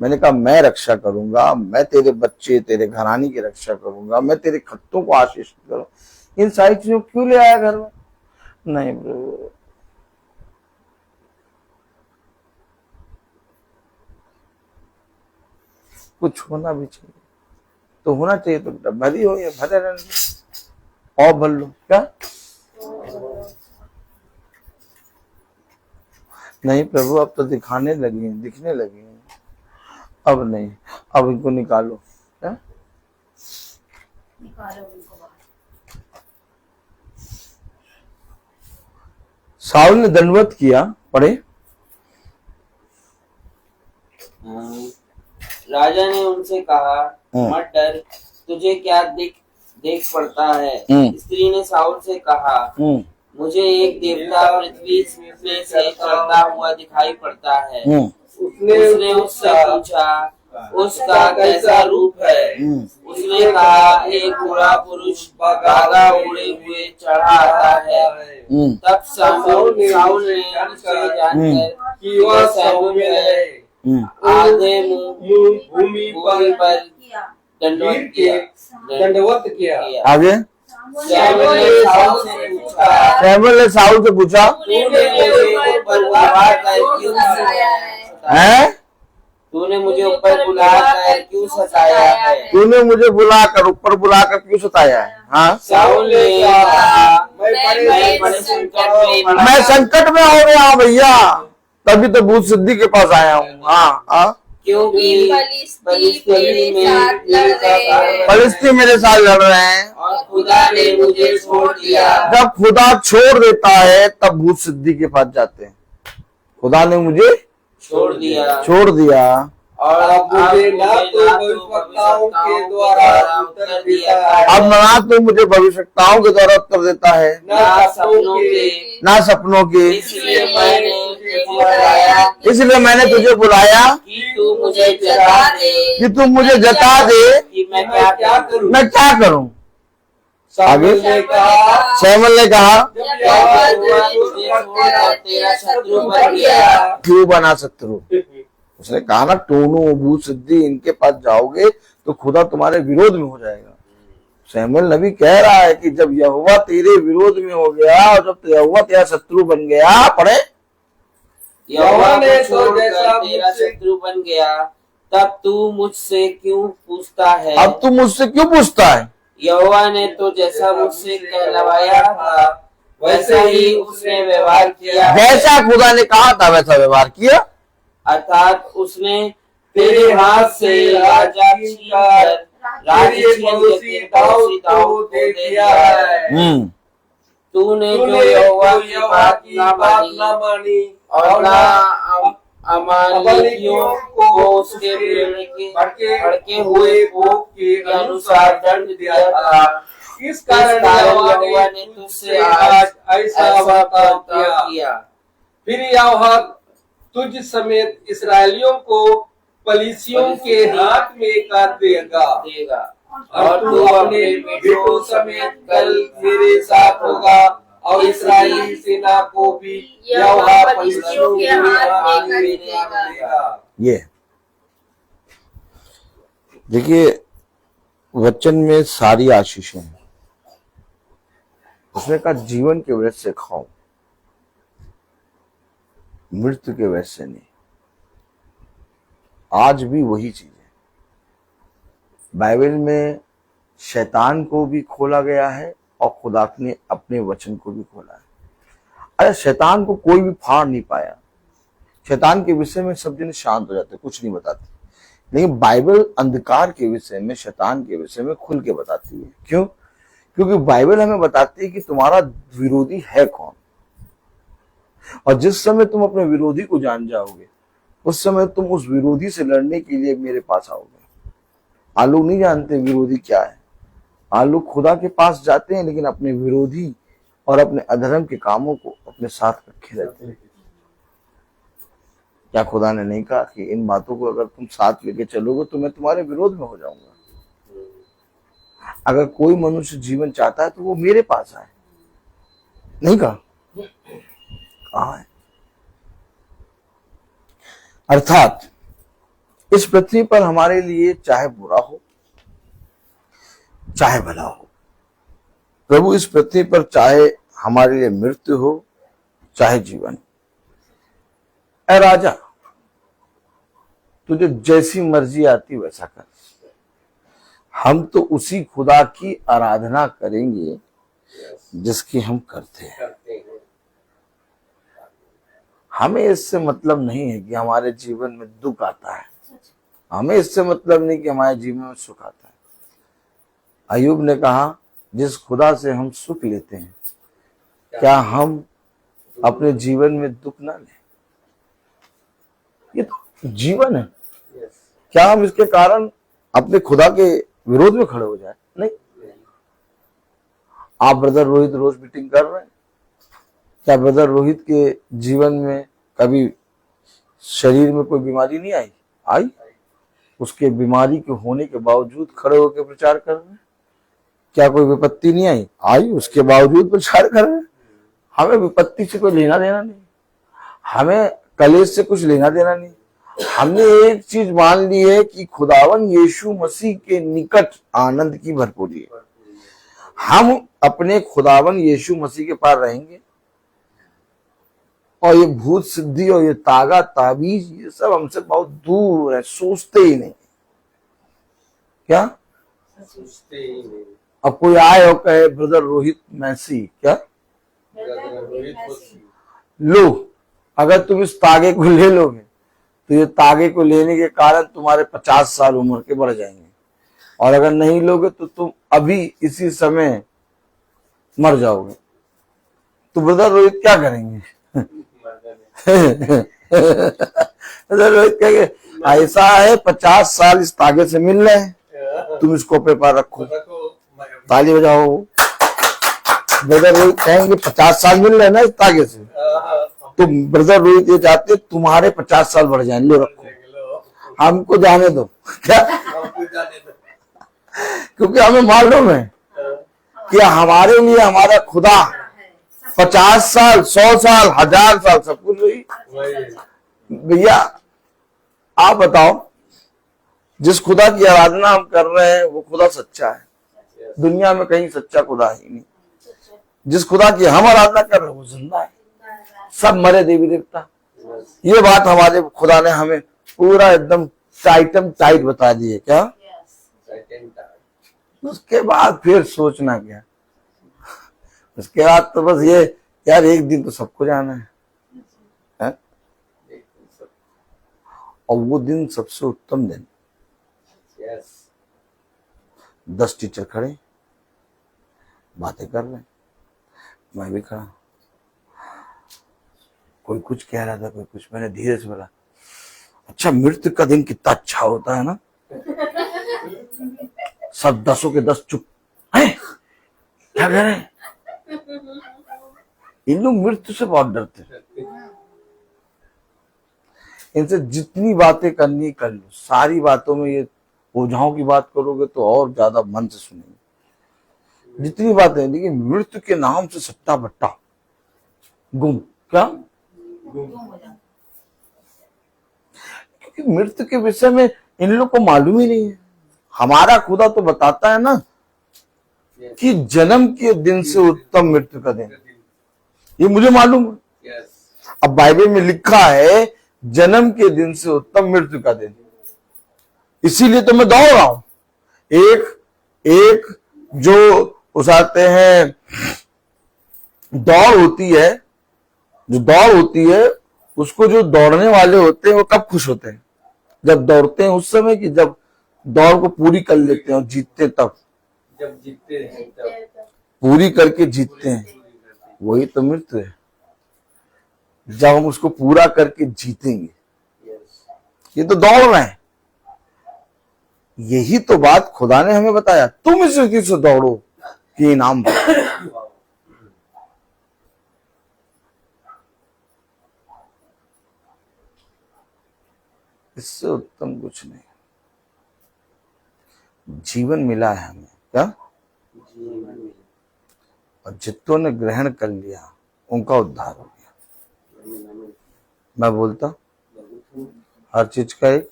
मैंने कहा मैं रक्षा करूंगा, मैं तेरे बच्चे तेरे घरानी की रक्षा करूंगा, मैं तेरे खत्तों को आशीष करूं, इन सारी चीजों को क्यों ले आया घर में? नहीं प्रभु, कुछ होना भी चाहिए तो होना चाहिए। तो भरी हो या भरे रहने और भर लो क्या? नहीं प्रभु, अब तो दिखाने लगे, दिखने लगे, अब नहीं, अब इनको निकालो क्या? साउल ने दंडवत किया। पढ़े। राजा ने उनसे कहा, मत डर, तुझे क्या देख पड़ता है? स्त्री ने साउल से कहा, मुझे एक देवता पृथ्वी से चढ़ता हुआ दिखाई पड़ता है। उसने उससे पूछा, उसका कैसा रूप है? उसने कहा, एक बुरा पुरुष गागा उड़े हुए चढ़ा आता है। तब साउल ने निश्चय जानकर कि वह शमूएल है, आधे मुंह भूमि पर दंडवत किया। आगे शमूएल ने साउल से पूछा, सैमुअल ने साउल से पूछा, तूने मुझे ऊपर बुलाकर क्यों सताया है? तूने मुझे बुलाकर ऊपर बुलाकर क्यों सताया है? हाँ, साउल ने कहा, मैं बड़े संकट में हो गया हूँ भैया, तभी तो भूत सिद्धि के पास आया हूँ। हाँ हाँ, क्योंकि फलिस्ती मेरे साथ लड़ रहे हैं और खुदा ने मुझे छोड़ दिया। जब खुदा छोड़ देता है तब भूत सिद्धि के पास जाते हैं। खुदा ने मुझे छोड़ दिया और अब मुझे ना तो भविष्यवक्ताओं के द्वारा उत्तर देता है, अब ना तो मुझे भविष्यवक्ताओं के द्वारा उत्तर देता है, ना सपनों के। इसलिए मैंने तुझे बुलाया कि तू मुझे जता दे कि मैं क्या करूं। आगे सैमुअल ने कहा, तेरा शत्रु बन गया। क्यों बना शत्रु? उसने कहा ना, टोनू भूत सिद्धि इनके पास जाओगे तो खुदा तुम्हारे विरोध में हो जाएगा। शमूएल नबी कह रहा है कि जब यहोवा तेरे विरोध में हो गया और जब यहोवा तेरा शत्रु बन गया, पढ़े, यहोवा ने तो जैसा तेरा शत्रु बन गया, तब तू मुझसे क्यों पूछता है? अब तू मुझसे क्यों पूछता है? यहोवा ने तो जैसा मुझसे कहलवाया था वैसा ही उसने व्यवहार किया। जैसा खुदा ने कहा था वैसा व्यवहार किया, अर्थात उसने तेरे हाथ से राजा छीनकर राज्य छीन दाऊद को दे दिया है। तूने जो यहोवा की बात न मानी और न अमालेकियों को उसके भड़के हुए भोग के अनुसार दंड दिया था, इस कारण यहोवा ने तुझसे आज ऐसा वर्ताव किया। फिर यहोवा तुझ समेत इसराइलियों को पलिसियों के हाथ में कर देगा और तू अपने बेटों समेत कल मेरे साथ होगा और इस्राएली सेना को भी यहोवा पलिसियों के हाथ में देगा। ये देखिए, वचन में सारी आशीषें हैं। उसने कहा जीवन के वजह से खाओ, मृत्यु के वजह से नहीं। आज भी वही चीज है। बाइबल में शैतान को भी खोला गया है और खुदा ने अपने वचन को भी खोला है। अरे शैतान को कोई भी फाड़ नहीं पाया। शैतान के विषय में सब जन शांत हो जाते, कुछ नहीं बताते, लेकिन बाइबल अंधकार के विषय में, शैतान के विषय में खुल के बताती है। क्यों? क्योंकि बाइबल हमें बताती है कि तुम्हारा विरोधी है कौन, और जिस समय तुम अपने विरोधी को जान जाओगे उस समय तुम उस विरोधी से लड़ने के लिए मेरे पास आओगे। आलू नहीं जानते विरोधी क्या है। आलू खुदा के पास जाते हैं लेकिन अपने विरोधी और अपने अधर्म के कामों को अपने साथ रखे रहते हैं। क्या खुदा ने नहीं कहा कि इन बातों को अगर तुम साथ लेके चलोगे तो मैं तुम्हारे विरोध में हो जाऊंगा? अगर कोई मनुष्य जीवन चाहता है तो वो मेरे पास आए, नहीं कहा? कहा है। अर्थात इस पृथ्वी पर हमारे लिए चाहे बुरा हो चाहे भला हो, प्रभु इस पृथ्वी पर चाहे हमारे लिए मृत्यु हो चाहे जीवन। ऐ राजा, तुझे जैसी मर्जी आती वैसा कर। हम तो उसी खुदा की आराधना करेंगे जिसकी हम करते हैं। हमें इससे मतलब नहीं है कि हमारे जीवन में दुख आता है, हमें इससे मतलब नहीं कि हमारे जीवन में सुख आता है। अय्यूब ने कहा जिस खुदा से हम सुख लेते हैं क्या हम अपने जीवन में दुख ना लें? ये तो जीवन है। क्या हम इसके कारण अपने खुदा के विरोध में खड़े हो जाए? नहीं। आप ब्रदर रोहित रोज मीटिंग कर रहे हैं, क्या ब्रदर रोहित के जीवन में कभी शरीर में कोई बीमारी नहीं आई? आई। उसके बीमारी के होने के बावजूद खड़े होकर प्रचार कर रहे हैं। क्या कोई विपत्ति नहीं आई? आई। उसके बावजूद प्रचार कर रहे हैं। हमें विपत्ति से कोई लेना देना नहीं, हमें कलेश से कुछ लेना देना नहीं। हमने एक चीज मान ली है कि खुदावन यीशु मसीह के निकट आनंद की भरपूरी है। हम अपने खुदावन यीशु मसीह के पास रहेंगे और ये भूत सिद्धि और ये तागा ताबीज ये सब हमसे बहुत दूर है, सोचते ही नहीं। क्या सोचते ही नहीं। अब कोई आए और कहे ब्रदर रोहित मैसी, क्या लो, अगर तुम इस तागे को ले लोगे तो ये तागे को लेने के कारण तुम्हारे 50 साल उम्र के बढ़ जाएंगे, और अगर नहीं लोगे तो तुम अभी इसी समय मर जाओगे। तो ब्रदर रोहित क्या करेंगे? ब्रदर रोहित कहेंगे ऐसा है 50 साल इस तागे से मिल रहे हैं, तुम इसको पे पार रखो, ताली बजाओ। ब्रदर रोहित कहेंगे 50 साल मिल रहे हैं ना इस तागे से, तो ब्रदर रोहित ये चाहते तुम्हारे 50 साल बढ़ जाए, लो रखो, हमको जाने दो। क्या? क्योंकि हमें मालूम है कि हमारे लिए हमारा खुदा 50 साल 100 साल 1000 साल सब कुछ वही। भैया आप बताओ, जिस खुदा की आराधना हम कर रहे हैं वो खुदा सच्चा है। दुनिया में कहीं सच्चा खुदा ही नहीं। जिस खुदा की हम आराधना कर रहे हैं वो जिंदा है, सब मरे देवी देवता। ये बात हमारे खुदा ने हमें पूरा एकदम टाइट बता दी है। क्या उसके बाद फिर सोचना क्या? उसके बाद तो बस ये यार एक दिन तो सबको जाना है? और वो दिन सबसे उत्तम दिन। 10 टीचर खड़े बातें कर रहे, मैं भी खड़ा, कोई कुछ कह रहा था, कोई कुछ। मैंने धीरे से बोला, अच्छा मृत्यु का दिन कितना अच्छा होता है ना। सब 10 के 10 चुप हैं, क्या कह रहे हैं? इन लोग मृत्यु से बहुत डरते हैं। इनसे जितनी बातें करनी कर लो, सारी बातों में ये ओझाओं की बात करोगे तो और ज्यादा मन से सुनेंगे। जितनी बातें, लेकिन मृत्यु के नाम से सट्टा बट्टा गुम। क्या? क्योंकि मृत्यु के विषय में इन लोग को मालूम ही नहीं है। हमारा खुदा तो बताता है ना कि जन्म के दिन से उत्तम मृत्यु का दिन, ये मुझे मालूम है। अब बाइबल में लिखा है जन्म के दिन से उत्तम मृत्यु का दिन, इसीलिए तो मैं दौड़ रहा हूं। एक जो उसाते हैं दौड़ होती है, जो दौड़ होती है उसको जो दौड़ने वाले होते हैं वो कब खुश होते हैं? जब दौड़ते हैं उस समय, कि जब दौड़ को पूरी कर लेते हैं और जीतते हैं तब? जब जीतते हैं तब। पूरी करके जीतते हैं, वही तो मृत्यु है। जब हम उसको पूरा करके जीतेंगे, ये तो दौड़ रहे हैं। यही तो बात खुदा ने हमें बताया, तुम इस रीति से दौड़ो कि इनाम पाओ। इससे उत्तम कुछ नहीं। जीवन मिला है हमें, क्या? और जितनों ने ग्रहण कर लिया उनका उद्धार हो गया। मैं बोलता हर चीज का एक।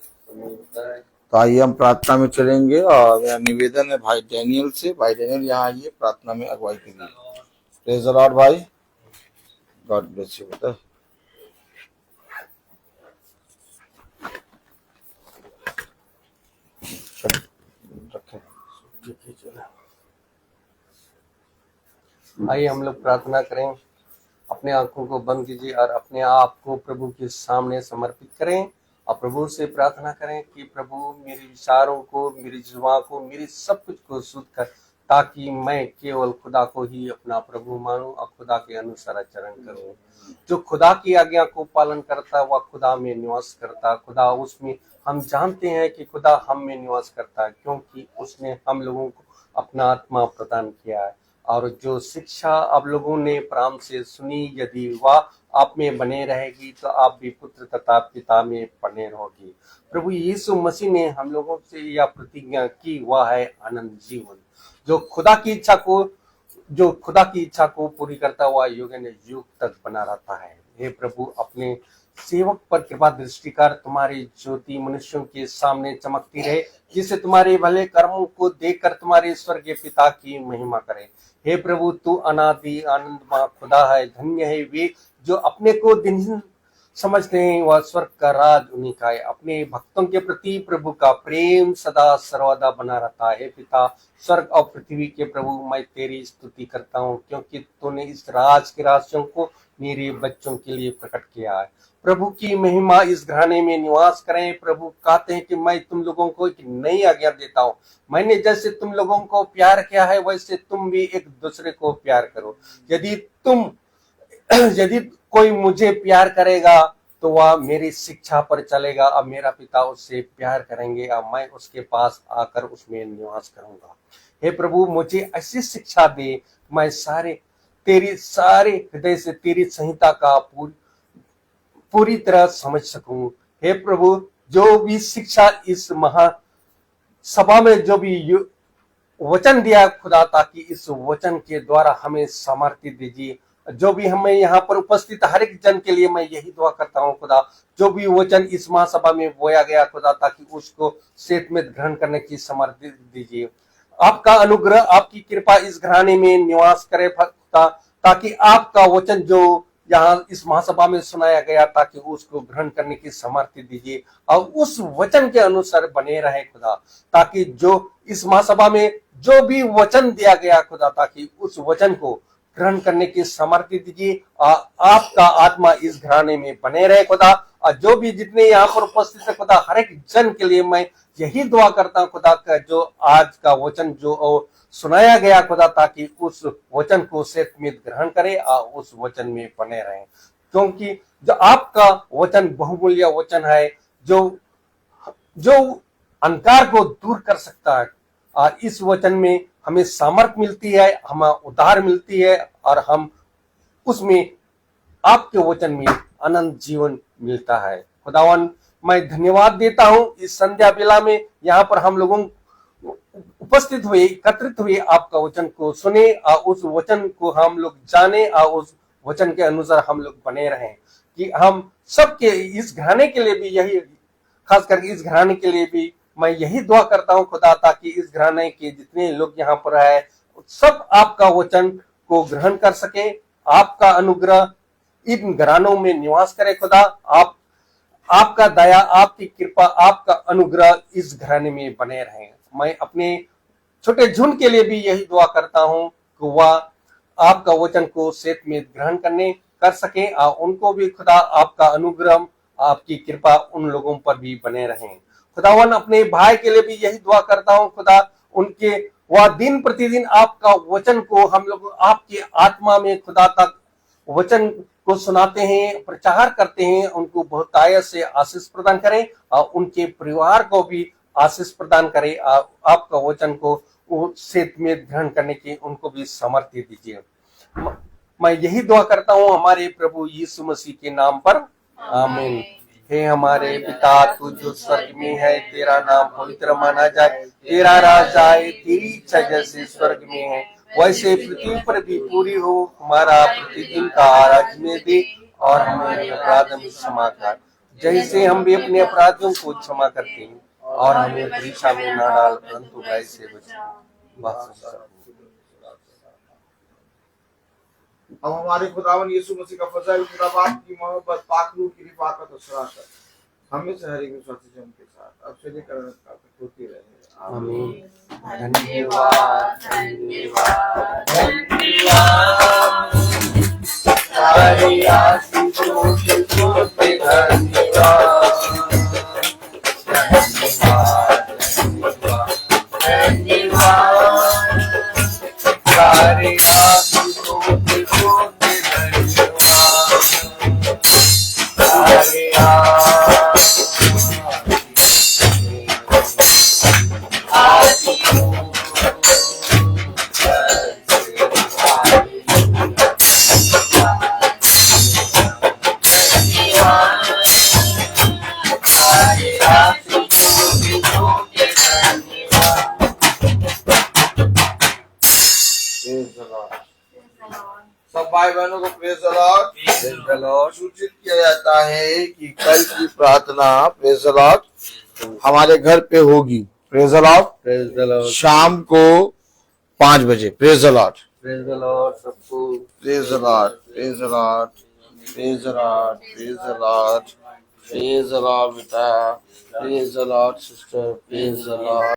तो आइए हम प्रार्थना में चलेंगे, और मेरा निवेदन है भाई डैनियल से। भाई डैनियल यहाँ आइए, प्रार्थना में अगुवाई कीजिए। प्रेज द लॉर्ड भाई, गॉड ब्लेस यू। बेटा आइए हम लोग प्रार्थना करें। अपने आंखों को बंद कीजिए और अपने आप को प्रभु के सामने समर्पित करें और प्रभु से प्रार्थना करें कि प्रभु मेरे विचारों को, मेरी जुबान को, मेरी सब कुछ को शुद्ध कर, ताकि मैं केवल खुदा को ही अपना प्रभु मानूं और खुदा के अनुसार आचरण करूं। जो खुदा की आज्ञा को पालन करता वह खुदा में निवास करता। खुदा उसमें, हम जानते हैं कि खुदा हम में निवास करता है, क्योंकि उसने हम लोगों को अपना आत्मा प्रदान किया है। और जो शिक्षा आप लोगों ने प्रारंभ से सुनी, यदि वह आप में बने रहेगी तो आप भी पुत्र तथा पिता में बने रहोगी। प्रभु यीशु मसीह ने हम लोगों से यह प्रतिज्ञा की, वह है आनंद जीवन। जो खुदा की इच्छा को पूरी करता हुआ युग ने युग तक बना रहता है। हे प्रभु, अपने सेवक पर कृपा दृष्टि कर, तुम्हारी ज्योति मनुष्यों के सामने चमकती रहे, जिससे तुम्हारे भले कर्मों को देखकर तुम्हारे स्वर्गीय पिता की महिमा करे। हे प्रभु, तू अनादि आनंदमय खुदा है। धन्य है वे जो अपने को दिनहीन समझते हैं, वह स्वर्ग का राज उन्हीं का है। अपने भक्तों के प्रति प्रभु का प्रेम सदा सर्वदा बना रहता है। पिता, स्वर्ग और पृथ्वी के प्रभु, मैं तेरी स्तुति करता हूँ, क्योंकि तूने इस राज के रहस्यों को मेरे बच्चों के लिए प्रकट किया है। प्रभु की महिमा इस घराने में निवास करें। प्रभु कहते हैं कि मैं तुम लोगों को एक नई आज्ञा देता हूँ, मैंने जैसे तुम लोगों को प्यार किया है वैसे तुम भी एक दूसरे को प्यार करो। यदि कोई मुझे प्यार करेगा तो वह मेरी शिक्षा पर चलेगा, और मेरा पिता उससे प्यार करेंगे और मैं उसके पास आकर उसमें निवास करूंगा। हे प्रभु, मुझे ऐसी शिक्षा दे, मैं तेरी सारे हृदय से तेरी संहिता का पूरी तरह समझ सकूं। हे प्रभु, जो भी शिक्षा इस महासभा में जो भी वचन दिया खुदा, ताकि इस वचन के द्वारा हमें सामर्थ्य दीजिए। जो भी हमें यहाँ पर उपस्थित हर एक जन के लिए मैं यही दुआ करता हूँ खुदा, जो भी वचन इस महासभा में बोया गया खुदा, ताकि उसको सेठ में ग्रहण करने की सामर्थ्य दीजिए। आपका अनुग्रह, आपकी कृपा इस घराने में निवास करे खुदा, ताकि आपका वचन जो यहाँ इस महासभा में सुनाया गया, ताकि उसको ग्रहण करने की सामर्थ्य दीजिए और उस वचन के अनुसार बने रहे खुदा, ताकि जो इस महासभा में जो भी वचन दिया गया खुदा, ताकि उस वचन को ग्रहण करने की सामर्थ्य दीजिए। आपका आत्मा इस घराने में बने रहे खुदा, और जो भी जितने यहाँ पर उपस्थित है खुदा, हर एक जन के लिए मैं यही दुआ करता हूँ खुदा का जो आज का वचन जो सुनाया गया खुदा, ताकि उस वचन को सेहतमंद ग्रहण करे और उस वचन में बने रहे, क्योंकि जो आपका वचन बहुमूल्य वचन है, जो अंधकार को दूर कर सकता है। और इस वचन में हमें सामर्थ मिलती है, हमें उद्धार मिलती है, और हम उसमें आपके वचन में अनंत जीवन मिलता है। खुदावन, मैं धन्यवाद देता हूँ इस संध्या बेला में यहाँ पर हम लोगों उपस्थित हुए, एकत्रित हुए, आपका वचन को सुने और उस वचन को हम लोग जाने और उस वचन के अनुसार हम लोग बने रहें, कि हम सबके इस घराने के लिए भी यही, खास करके इस घराने के लिए भी मैं यही दुआ करता हूँ खुदा, ताकि इस घराने के जितने लोग यहाँ पर है सब आपका वचन को ग्रहण कर सके, आपका अनुग्रह इन घरानों में निवास करे खुदा, आपका दया, आपकी कृपा, आपका अनुग्रह इस घराने में बने रहे। मैं अपने छोटे झुंड के लिए भी यही दुआ करता हूँ कि वह आपका वचन को सेहत में ग्रहण कर सके, और उनको भी खुदा आपका अनुग्रह, आपकी कृपा उन लोगों पर भी बने रहे। खुदावन, अपने भाई के लिए भी यही दुआ करता हूँ खुदा, उनके वह दिन प्रतिदिन आपका वचन को हम लोग आपके आत्मा में खुदा तक वचन को सुनाते हैं, प्रचार करते हैं, उनको बहुतायत से आशीष प्रदान करें और उनके परिवार को भी आशीष प्रदान करें। आपका वचन को सेहत में ग्रहण करने की उनको भी सामर्थ्य दीजिए। मैं यही दुआ करता हूँ हमारे प्रभु यीशु मसीह के नाम पर, आमीन। हे हमारे पिता, तू जो स्वर्ग में है, तेरा नाम पवित्र माना जाए, तेरा राज आए, तेरी इच्छा जैसे स्वर्ग में है वैसे पृथ्वी पर भी पूरी हो। हमारा प्रतिदिन का आहार में दे, और हमारे अपराध में क्षमा कर, जैसे हम भी अपने अपराधियों को क्षमा करते हैं, और हमें परीक्षा में न डाल, परंतु बुराई से बचा। अब हमारे खुदावन यीशु मसीह का फजल, खुदा बाप की मोहब्बत, पाकलू की रिफाकत और शराकत हमें से हर एक विश्वासी जन के साथ अब से लेकर अंत तक होती रहे, आमीन। धन्यवाद, धन्यवाद, धन्यवाद, सारी आशीषों से तुझे धन्यवाद, धन्यवाद, धन्यवाद, सारी आशीषों से तुझे धन्यवाद, सारी सब भाई बहनों को प्रेज द लॉर्ड सूचित किया जाता है कि कल की प्रार्थना प्रेज द लॉर्ड हमारे घर पे होगी। प्रेज द लॉर्ड शाम को 5 बजे। Praise the lord, praise the lord सबको, praise the lord, praise the lord, praise the lord, praise the lord, praise the lord बेटा, praise the lord sister, praise the Lord.